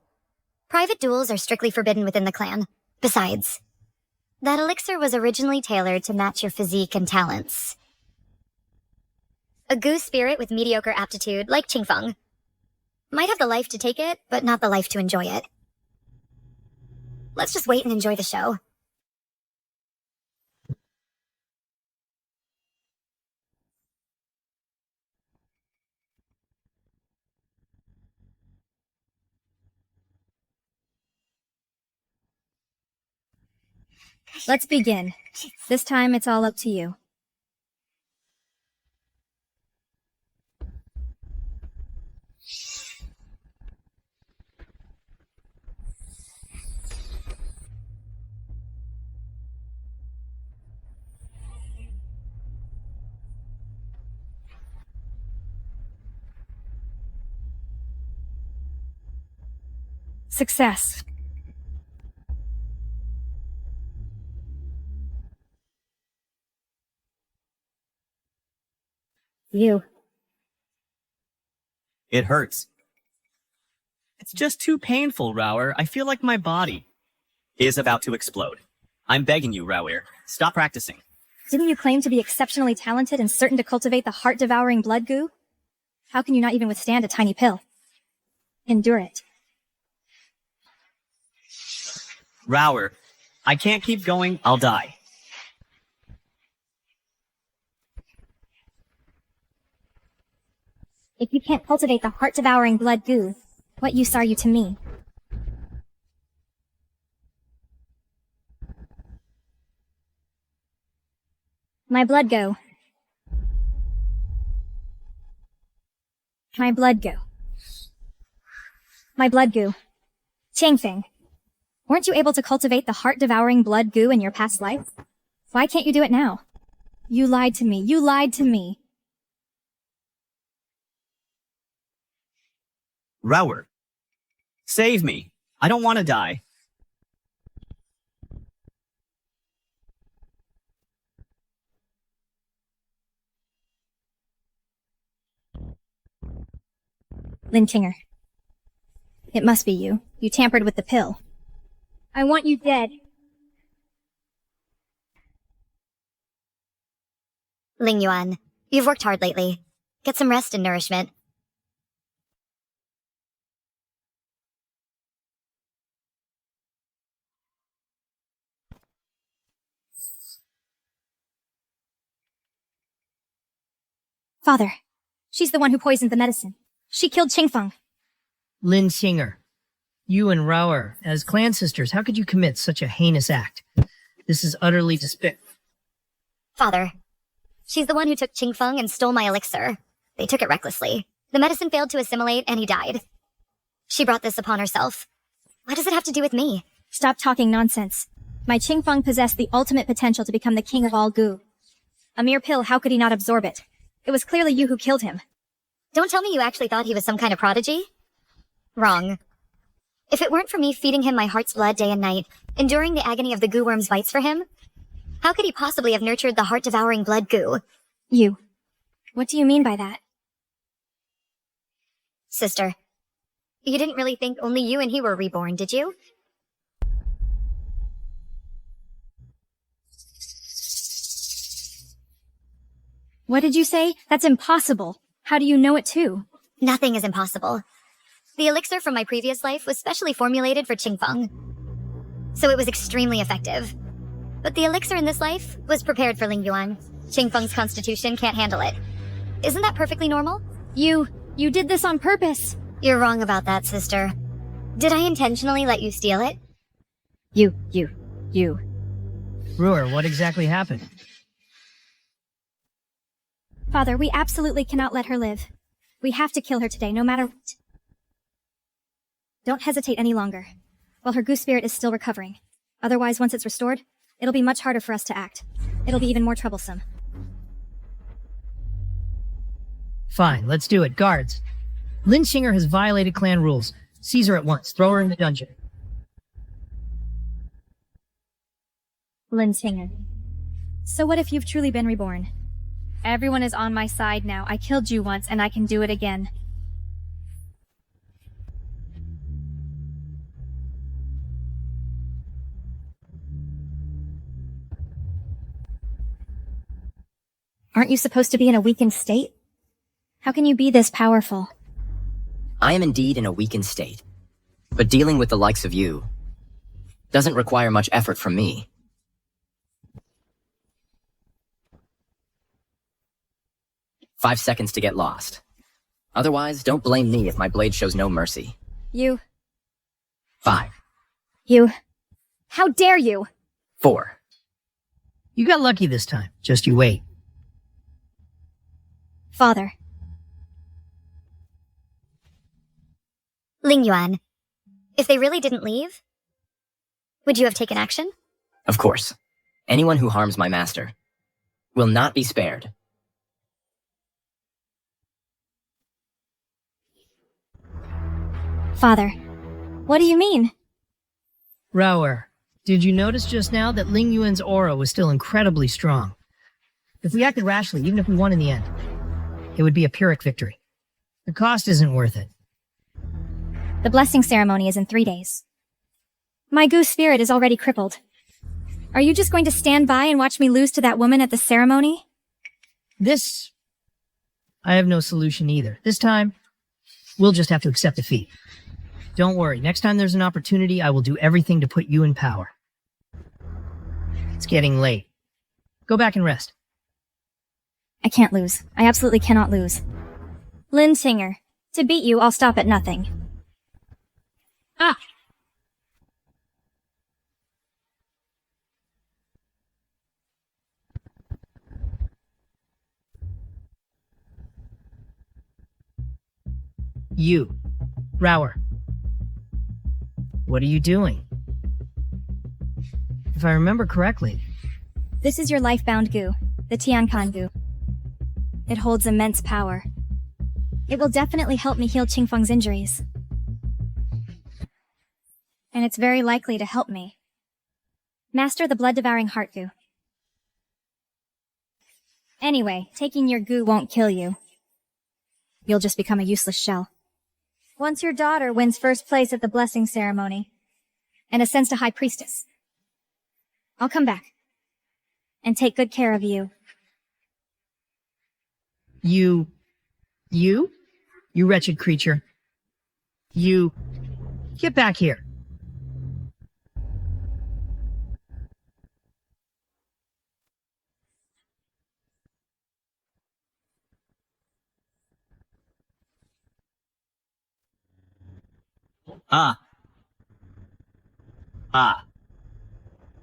Private duels are strictly forbidden within the clan. Besides, that elixir was originally tailored to match your physique and talents. A goo spirit with mediocre aptitude, like Qingfeng, might have the life to take it, but not the life to enjoy it. Let's just wait and enjoy the show. Let's begin. This time it's all up to you. Success. You. It hurts. It's just too painful, Rower. I feel like my body is about to explode. I'm begging you, Rower, stop practicing. Didn't you claim to be exceptionally talented and certain to cultivate the heart-devouring blood goo? How can you not even withstand a tiny pill? Endure it. Rower, I can't keep going. I'll die. If you can't cultivate the heart-devouring blood goo, what use are you to me? My blood go. My blood go. My blood goo. Changfeng, weren't you able to cultivate the heart-devouring blood goo in your past life? Why can't you do it now? You lied to me. You lied to me. Rower, save me. I don't want to die. Lin Qinger. It must be you. You tampered with the pill. I want you dead. Ling Yuan, you've worked hard lately. Get some rest and nourishment. Father, she's the one who poisoned the medicine. She killed Qingfeng. Lin Qinger, you and Rower, as clan sisters, how could you commit such a heinous act? This is utterly despicable. Father, she's the one who took Qingfeng and stole my elixir. They took it recklessly. The medicine failed to assimilate and he died. She brought this upon herself. What does it have to do with me? Stop talking nonsense. My Qingfeng possessed the ultimate potential to become the king of all goo. A mere pill, how could he not absorb it? It was clearly you who killed him. Don't tell me you actually thought he was some kind of prodigy. Wrong. If it weren't for me feeding him my heart's blood day and night, enduring the agony of the goo worm's bites for him, how could he possibly have nurtured the heart-devouring blood goo? You. What do you mean by that? Sister, you didn't really think only you and he were reborn, did you? What did you say? That's impossible. How do you know it too? Nothing is impossible. The elixir from my previous life was specially formulated for Qingfeng, so it was extremely effective. But the elixir in this life was prepared for Ling Yuan. Qingfeng's constitution can't handle it. Isn't that perfectly normal? You did this on purpose. You're wrong about that, sister. Did I intentionally let you steal it? You. Rower, what exactly happened? Father, we absolutely cannot let her live. We have to kill her today, no matter what. Don't hesitate any longer. While her goose spirit is still recovering. Otherwise, once it's restored, it'll be much harder for us to act. It'll be even more troublesome. Fine, let's do it. Guards. Lin Qinger has violated clan rules. Seize her at once. Throw her in the dungeon. Lin Tinger. So what if you've truly been reborn? Everyone is on my side now. I killed you once, and I can do it again. Aren't you supposed to be in a weakened state? How can you be this powerful? I am indeed in a weakened state, but dealing with the likes of you doesn't require much effort from me. "5 seconds to get lost. Otherwise, don't blame me if my blade shows no mercy." You. 5, You. How dare you? 4. You got lucky this time. Just you wait. Father. Ling Yuan, if they really didn't leave, would you have taken action? Of course, anyone who harms my master will not be spared. Father. What do you mean? Rower, did you notice just now that Ling Yuan's aura was still incredibly strong? If we acted rashly, even if we won in the end, it would be a Pyrrhic victory. The cost isn't worth it. The blessing ceremony is in 3 days. My goose spirit is already crippled. Are you just going to stand by and watch me lose to that woman at the ceremony? I have no solution either. This time, we'll just have to accept defeat. Don't worry, next time there's an opportunity, I will do everything to put you in power. It's getting late. Go back and rest. I can't lose. I absolutely cannot lose. Lin Tinger. To beat you, I'll stop at nothing. Ah! You, Rower. What are you doing? If I remember correctly, This is your life-bound goo, the Tiankan goo. It holds immense power. It will definitely help me heal Qingfeng's injuries. And it's very likely to help me master the blood-devouring heart goo. Anyway, taking your goo won't kill you. You'll just become a useless shell. Once your daughter wins first place at the blessing ceremony and ascends to High Priestess, I'll come back and take good care of you. You wretched creature. Get back here.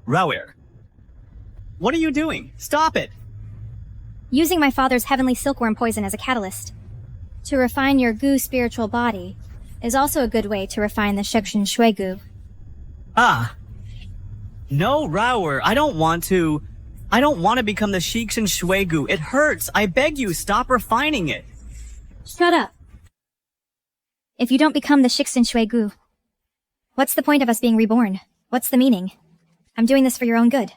Rower. What are you doing? Stop it! Using my father's heavenly silkworm poison as a catalyst to refine your goo spiritual body is also a good way to refine the Shekshin Shui goo. No, Rower, I don't want to become the Shixin Shuegu. It hurts. I beg you, stop refining it. Shut up. If you don't become the Shixin Shui goo, what's the point of us being reborn? What's the meaning? I'm doing this for your own good.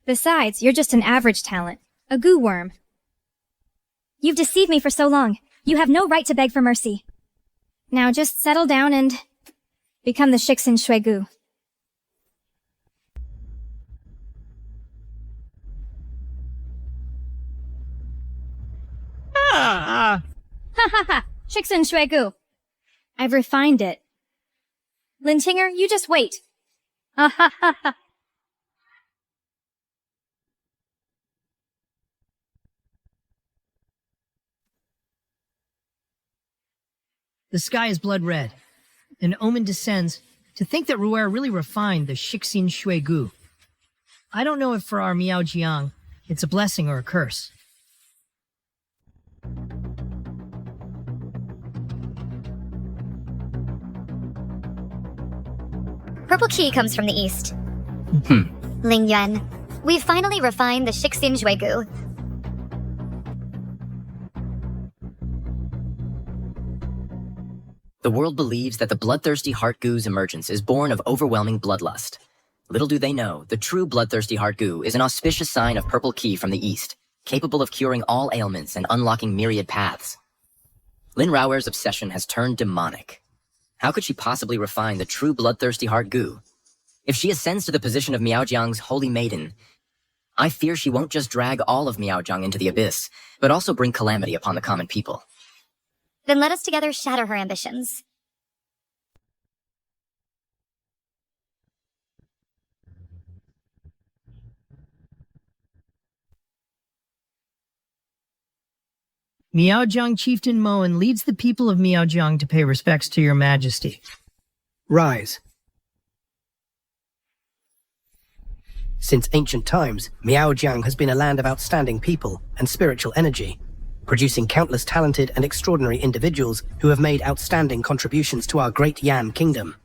Besides, you're just an average talent. A goo worm. You've deceived me for so long. You have no right to beg for mercy. Now just settle down and become the Shixin Shui goo. Ha ha ha! Shixin Shui goo. I've refined it. Lin Tinger, you just wait. Ha ha ha ha! The sky is blood red. An omen descends to think that Ruer really refined the Shixin Shui Gu. I don't know if for our Miao Jiang, it's a blessing or a curse. Purple Qi comes from the east. Ling Yuan, we've finally refined the Shixin Juegu. The world believes that the bloodthirsty heart goo's emergence is born of overwhelming bloodlust. Little do they know, the true bloodthirsty heart goo is an auspicious sign of purple key from the east, capable of curing all ailments and unlocking myriad paths. Lin Raoer's obsession has turned demonic. How could she possibly refine the true bloodthirsty heart goo? If she ascends to the position of Miaojiang's holy maiden, I fear she won't just drag all of Miaojiang into the abyss, but also bring calamity upon the common people. Then let us together shatter her ambitions. Miaojiang Chieftain Moen leads the people of Miaojiang to pay respects to your majesty. Rise. Since ancient times, Miaojiang has been a land of outstanding people and spiritual energy, producing countless talented and extraordinary individuals who have made outstanding contributions to our great Yan kingdom.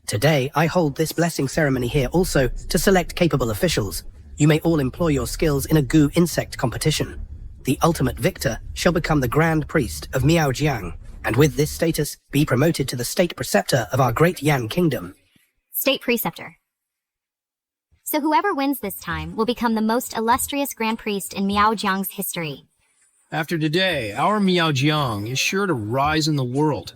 Today, I hold this blessing ceremony here also to select capable officials. You may all employ your skills in a goo insect competition. The ultimate victor shall become the Grand Priest of Miaojiang, and with this status, be promoted to the State Preceptor of our great Yan kingdom. State Preceptor. So whoever wins this time will become the most illustrious Grand Priest in Miaojiang's history. After today, our Miaojiang is sure to rise in the world.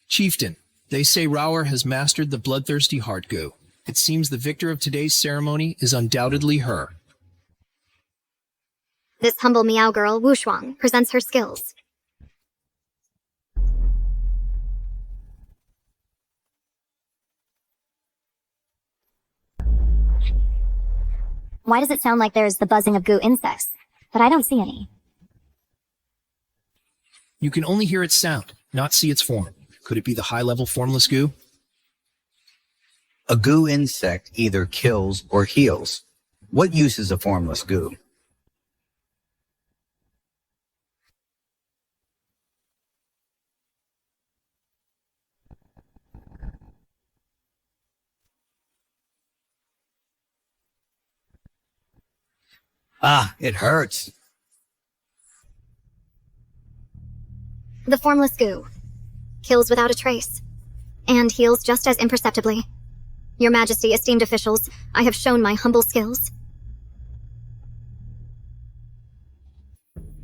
Chieftain, they say Raoer has mastered the bloodthirsty heart goo. It seems the victor of today's ceremony is undoubtedly her. This humble Miao girl, Wu Shuang, presents her skills. Why does it sound like there's the buzzing of goo insects? But I don't see any. You can only hear its sound, not see its form. Could it be the high-level formless goo? A goo insect either kills or heals. What use is a formless goo? Ah, it hurts. The formless goo. Kills without a trace. And heals just as imperceptibly. Your Majesty, esteemed officials, I have shown my humble skills.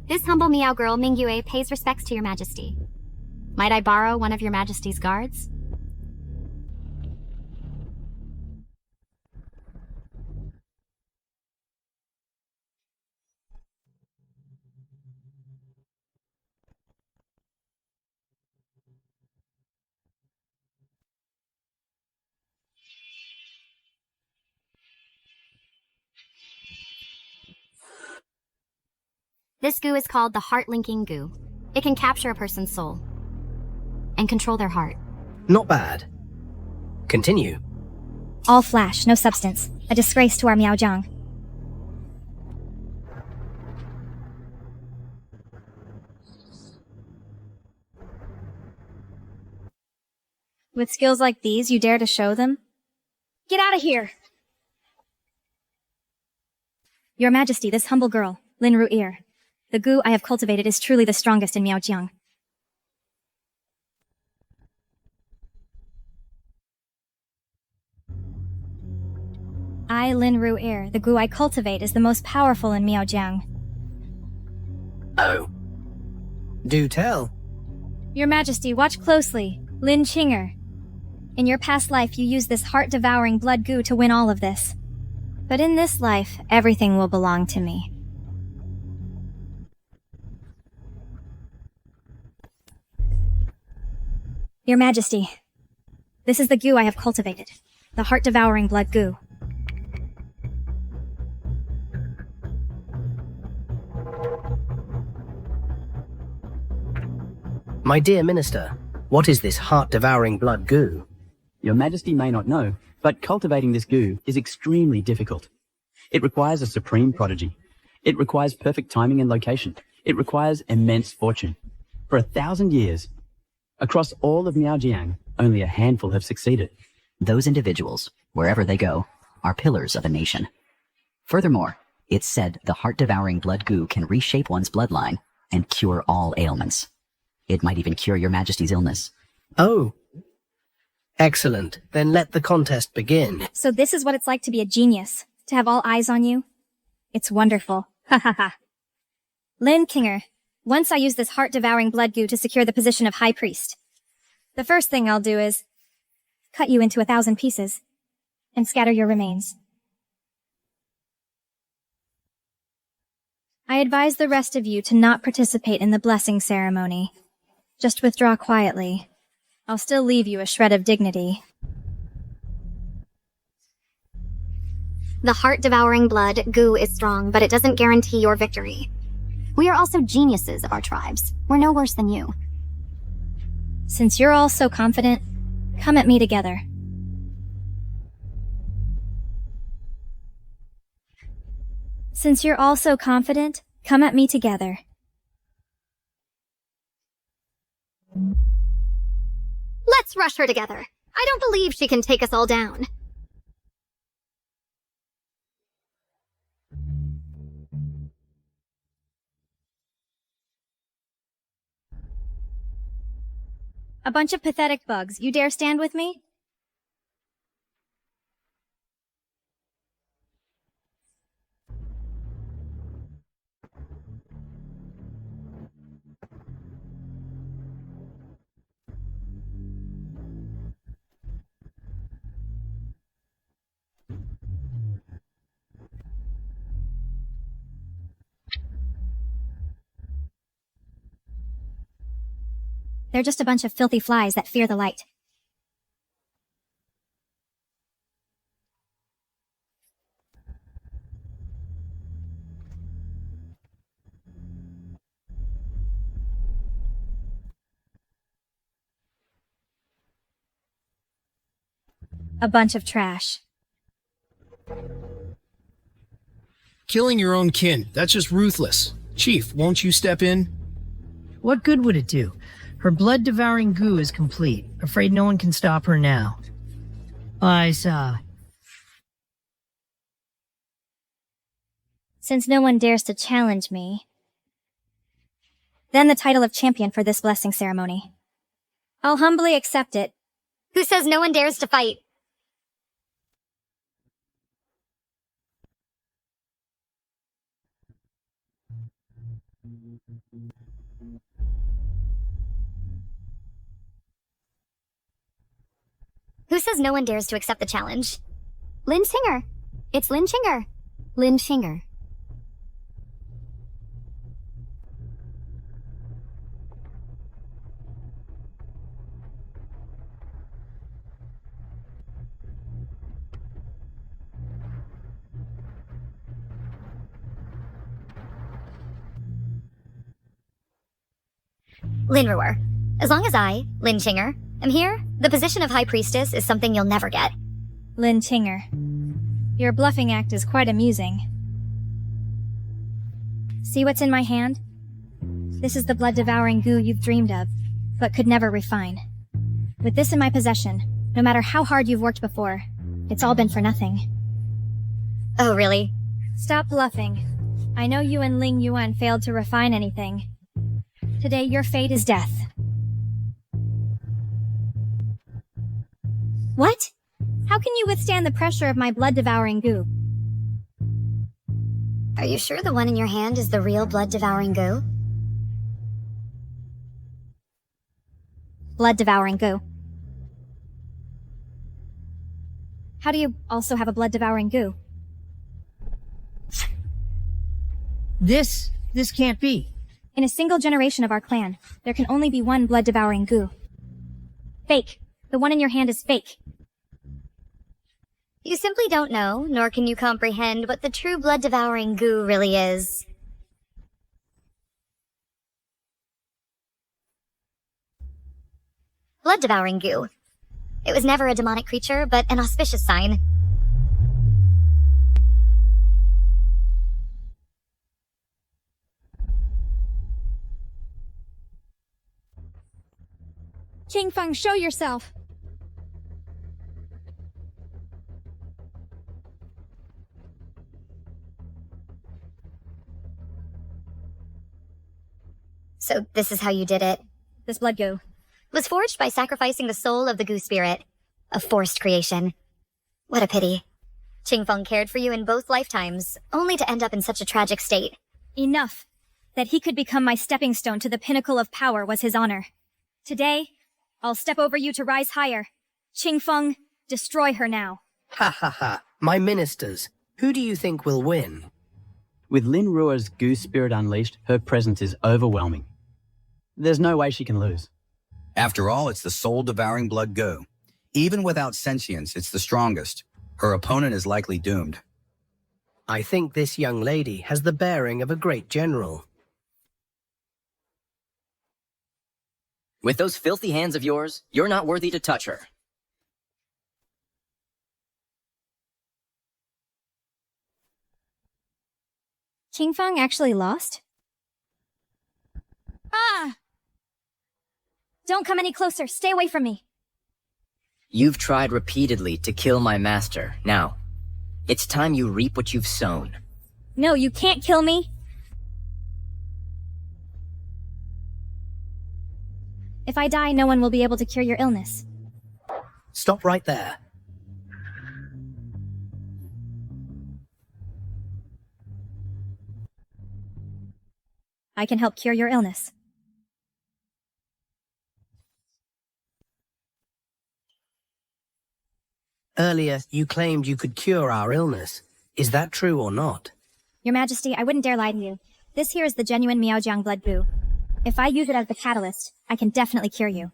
This humble Miao girl, Mingyue, pays respects to your majesty. Might I borrow one of your majesty's guards? This goo is called the heart-linking goo. It can capture a person's soul and control their heart. Not bad. Continue. All flash, no substance. A disgrace to our Miaojiang. With skills like these, you dare to show them? Get out of here! Your Majesty, this humble girl, Lin Ru'er. The goo I have cultivated is truly the strongest in Miaojiang. I, Lin Ru'er, the goo I cultivate is the most powerful in Miaojiang. Oh. Do tell. Your Majesty, watch closely. Lin Qinger. In your past life, you used this heart-devouring blood goo to win all of this. But in this life, everything will belong to me. Your Majesty, this is the goo I have cultivated. The heart-devouring blood goo. My dear Minister, what is this heart-devouring blood goo? Your Majesty may not know, but cultivating this goo is extremely difficult. It requires a supreme prodigy. It requires perfect timing and location. It requires immense fortune. For 1,000 years, across all of Miaojiang, only a handful have succeeded. Those individuals, wherever they go, are pillars of a nation. Furthermore, it's said the heart-devouring blood goo can reshape one's bloodline and cure all ailments. It might even cure your Majesty's illness. Oh. Excellent. Then let the contest begin. So this is what it's like to be a genius, to have all eyes on you? It's wonderful. Ha ha ha. Lin Kinger, once I use this heart-devouring blood goo to secure the position of High Priest. The first thing I'll do is cut you into 1,000 pieces and scatter your remains. I advise the rest of you to not participate in the blessing ceremony. Just withdraw quietly. I'll still leave you a shred of dignity. The heart-devouring blood goo is strong, but it doesn't guarantee your victory. We are also geniuses of our tribes. We're no worse than you. Since you're all so confident, come at me together. Since you're all so confident, come at me together. Let's rush her together. I don't believe she can take us all down. A bunch of pathetic bugs. You dare stand with me? They're just a bunch of filthy flies that fear the light. A bunch of trash. Killing your own kin, that's just ruthless. Chief, won't you step in? What good would it do? Her blood-devouring goo is complete. Afraid no one can stop her now. I saw. Since no one dares to challenge me, then the title of champion for this blessing ceremony. I'll humbly accept it. Who says no one dares to fight? Who says no one dares to accept the challenge? Lin Chinger. It's Lin Chinger. Lin Chinger. Lin Ruer. As long as I, Lin Chinger, am here, the position of High Priestess is something you'll never get. Lin Chinger, your bluffing act is quite amusing. See what's in my hand? This is the blood-devouring goo you've dreamed of, but could never refine. With this in my possession, no matter how hard you've worked before, it's all been for nothing. Oh, really? Stop bluffing. I know you and Ling Yuan failed to refine anything. Today, your fate is death. What? How can you withstand the pressure of my blood-devouring goo? Are you sure the one in your hand is the real blood-devouring goo? Blood-devouring goo. How do you also have a blood-devouring goo? This can't be. In a single generation of our clan, there can only be one blood-devouring goo. Fake. The one in your hand is fake. You simply don't know, nor can you comprehend what the true blood-devouring goo really is. Blood-devouring goo. It was never a demonic creature, but an auspicious sign. Qingfeng, show yourself! So this is how you did it? This blood goo. was forged by sacrificing the soul of the goo spirit. A forced creation. What a pity. Qingfeng cared for you in both lifetimes, only to end up in such a tragic state. Enough. That he could become my stepping stone to the pinnacle of power was his honor. Today, I'll step over you to rise higher. Qingfeng, destroy her now. Ha ha ha. My ministers, who do you think will win? With Lin Ruo's goo spirit unleashed, her presence is overwhelming. There's no way she can lose. After all, it's the soul-devouring blood go. Even without sentience, it's the strongest. Her opponent is likely doomed. I think this young lady has the bearing of a great general. With those filthy hands of yours, you're not worthy to touch her. Qingfeng actually lost? Ah! Don't come any closer. Stay away from me. You've tried repeatedly to kill my master. Now, it's time you reap what you've sown. No, you can't kill me. If I die, no one will be able to cure your illness. Stop right there. I can help cure your illness. Earlier, you claimed you could cure our illness. Is that true or not? Your Majesty, I wouldn't dare lie to you. This here is the genuine Miaojiang blood goo. If I use it as the catalyst, I can definitely cure you.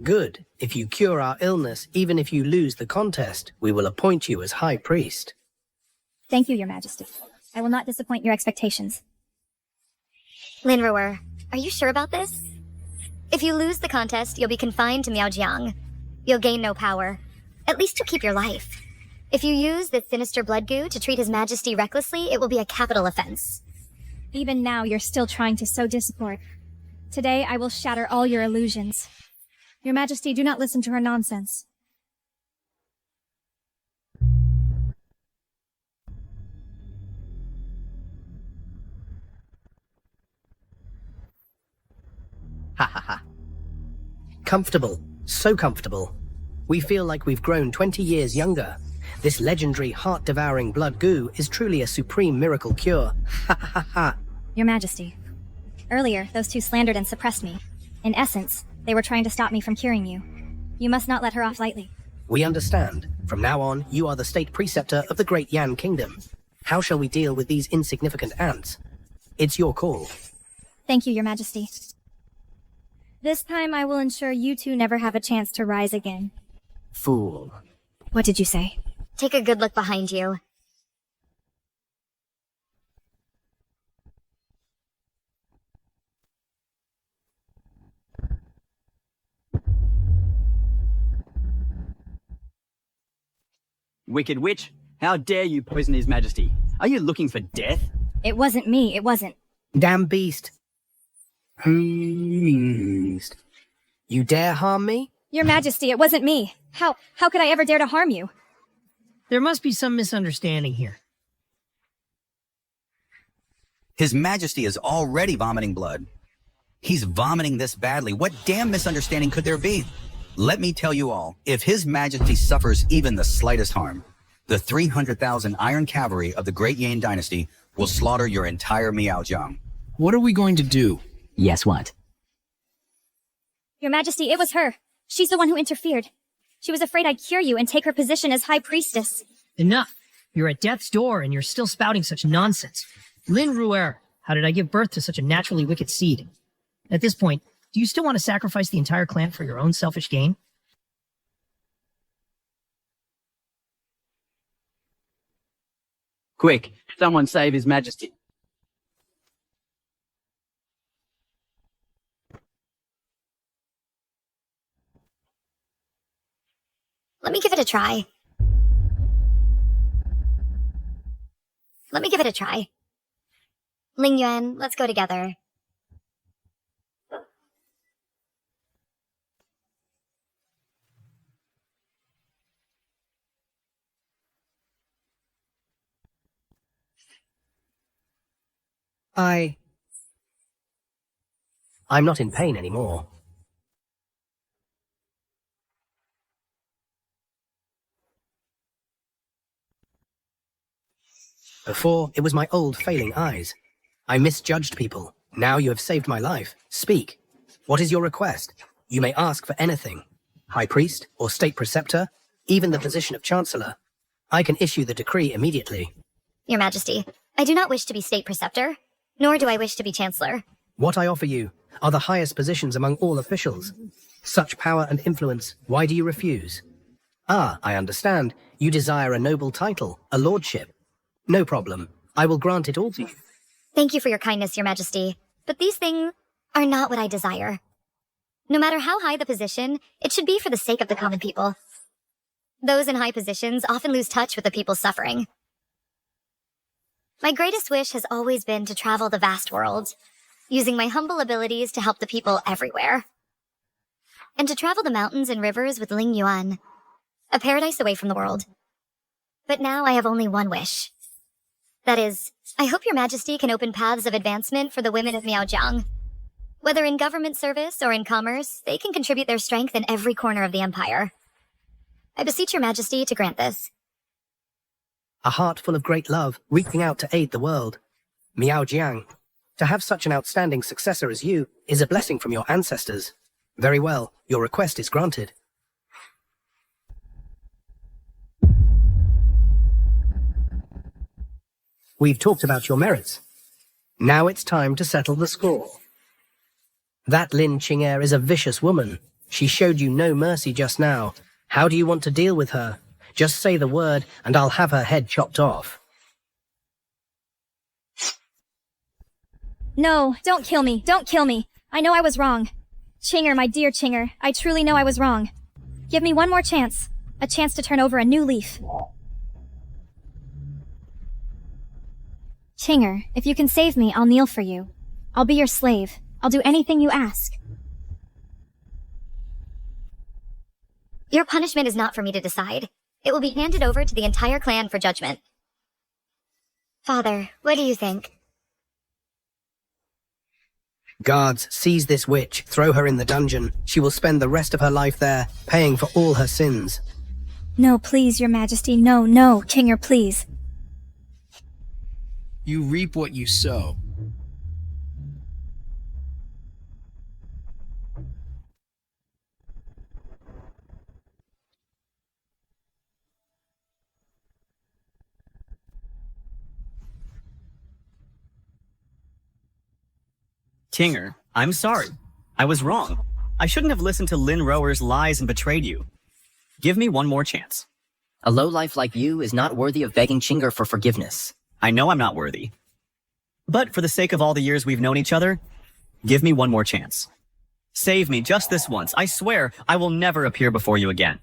Good. If you cure our illness, even if you lose the contest, we will appoint you as High Priest. Thank you, Your Majesty. I will not disappoint your expectations. Linruer, are you sure about this? If you lose the contest, you'll be confined to Miaojiang. You'll gain no power. At least you'll keep your life. If you use this sinister blood goo to treat His Majesty recklessly, it will be a capital offense. Even now, you're still trying to sow discord. Today, I will shatter all your illusions. Your Majesty, do not listen to her nonsense. Ha ha ha. Comfortable. So comfortable. We feel like we've grown 20 years younger. This legendary heart-devouring blood goo is truly a supreme miracle cure. Ha ha ha. Your Majesty, earlier, those two slandered and suppressed me. In essence, they were trying to stop me from curing you. You must not let her off lightly. We understand. From now on, you are the state preceptor of the Great Yan Kingdom. How shall we deal with these insignificant ants? It's your call. Thank you, Your Majesty. This time I will ensure you two never have a chance to rise again. Fool. What did you say? Take a good look behind you. Wicked witch, how dare you poison His Majesty? Are you looking for death? It wasn't me, it wasn't. Damn beast. Beast. You dare harm me? Your Majesty, it wasn't me. How could I ever dare to harm you? There must be some misunderstanding here. His Majesty is already vomiting blood. He's vomiting this badly. What damn misunderstanding could there be? Let me tell you all, if His Majesty suffers even the slightest harm, the 300,000 Iron Cavalry of the Great Yan Dynasty will slaughter your entire Miaojiang. What are we going to do? Yes, what? Your Majesty, it was her. She's the one who interfered. She was afraid I'd cure you and take her position as High Priestess. Enough. You're at death's door and you're still spouting such nonsense. Lin Ruer, how did I give birth to such a naturally wicked seed? At this point, do you still want to sacrifice the entire clan for your own selfish gain? Quick, someone save His Majesty. Let me give it a try. Ling Yuan, let's go together. I'm not in pain anymore. Before, it was my old failing eyes. I misjudged people. Now you have saved my life. Speak. What is your request? You may ask for anything. High Priest or State Preceptor, even the position of Chancellor. I can issue the decree immediately. Your Majesty, I do not wish to be State Preceptor, nor do I wish to be Chancellor. What I offer you are the highest positions among all officials. Such power and influence, why do you refuse? Ah, I understand. You desire a noble title, a lordship. No problem. I will grant it all to you. Thank you for your kindness, Your Majesty, but these things are not what I desire. No matter how high the position, it should be for the sake of the common people. Those in high positions often lose touch with the people suffering. My greatest wish has always been to travel the vast world, using my humble abilities to help the people everywhere. And to travel the mountains and rivers with Ling Yuan, a paradise away from the world. But now I have only one wish. That is, I hope Your Majesty can open paths of advancement for the women of Miaojiang. Whether in government service or in commerce, they can contribute their strength in every corner of the empire. I beseech Your Majesty to grant this. A heart full of great love, reaching out to aid the world. Miaojiang. To have such an outstanding successor as you is a blessing from your ancestors. Very well, your request is granted. We've talked about your merits. Now it's time to settle the score. That Lin Qing'er is a vicious woman. She showed you no mercy just now. How do you want to deal with her? Just say the word, and I'll have her head chopped off. No, don't kill me. Don't kill me. I know I was wrong. Qing'er, my dear Qing'er, I truly know I was wrong. Give me one more chance. A chance to turn over a new leaf. Qing'er, if you can save me, I'll kneel for you. I'll be your slave. I'll do anything you ask. Your punishment is not for me to decide. It will be handed over to the entire clan for judgment. Father, what do you think? Guards, seize this witch, throw her in the dungeon. She will spend the rest of her life there, paying for all her sins. No, please, Your Majesty. No, no, Qing'er, please. You reap what you sow. Qing'er, I'm sorry. I was wrong. I shouldn't have listened to Lin Rower's lies and betrayed you. Give me one more chance. A lowlife like you is not worthy of begging Qing'er for forgiveness. I know I'm not worthy. But for the sake of all the years we've known each other, give me one more chance. Save me just this once. I swear I will never appear before you again.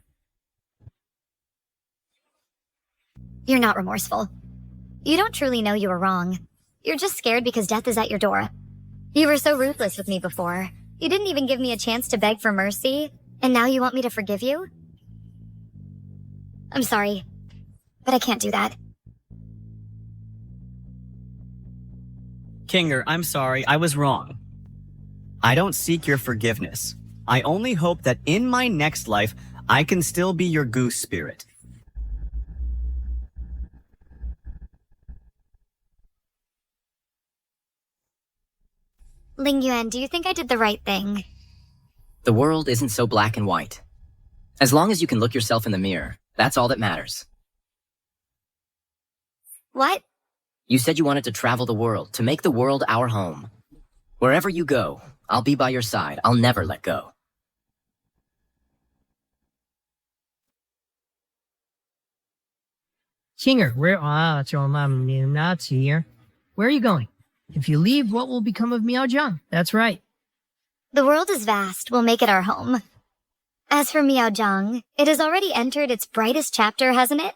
You're not remorseful. You don't truly know you were wrong. You're just scared because death is at your door. You were so ruthless with me before. You didn't even give me a chance to beg for mercy, and now you want me to forgive you? I'm sorry, but I can't do that. Qing'er, I'm sorry. I was wrong. I don't seek your forgiveness. I only hope that in my next life, I can still be your goose spirit. Ling Yuan, do you think I did the right thing? The world isn't so black and white. As long as you can look yourself in the mirror, that's all that matters. What? You said you wanted to travel the world, to make the world our home. Wherever you go, I'll be by your side. I'll never let go. Qing'er, where are you going? If you leave, what will become of Miaojiang? That's right. The world is vast. We'll make it our home. As for Miaojiang, it has already entered its brightest chapter, hasn't it?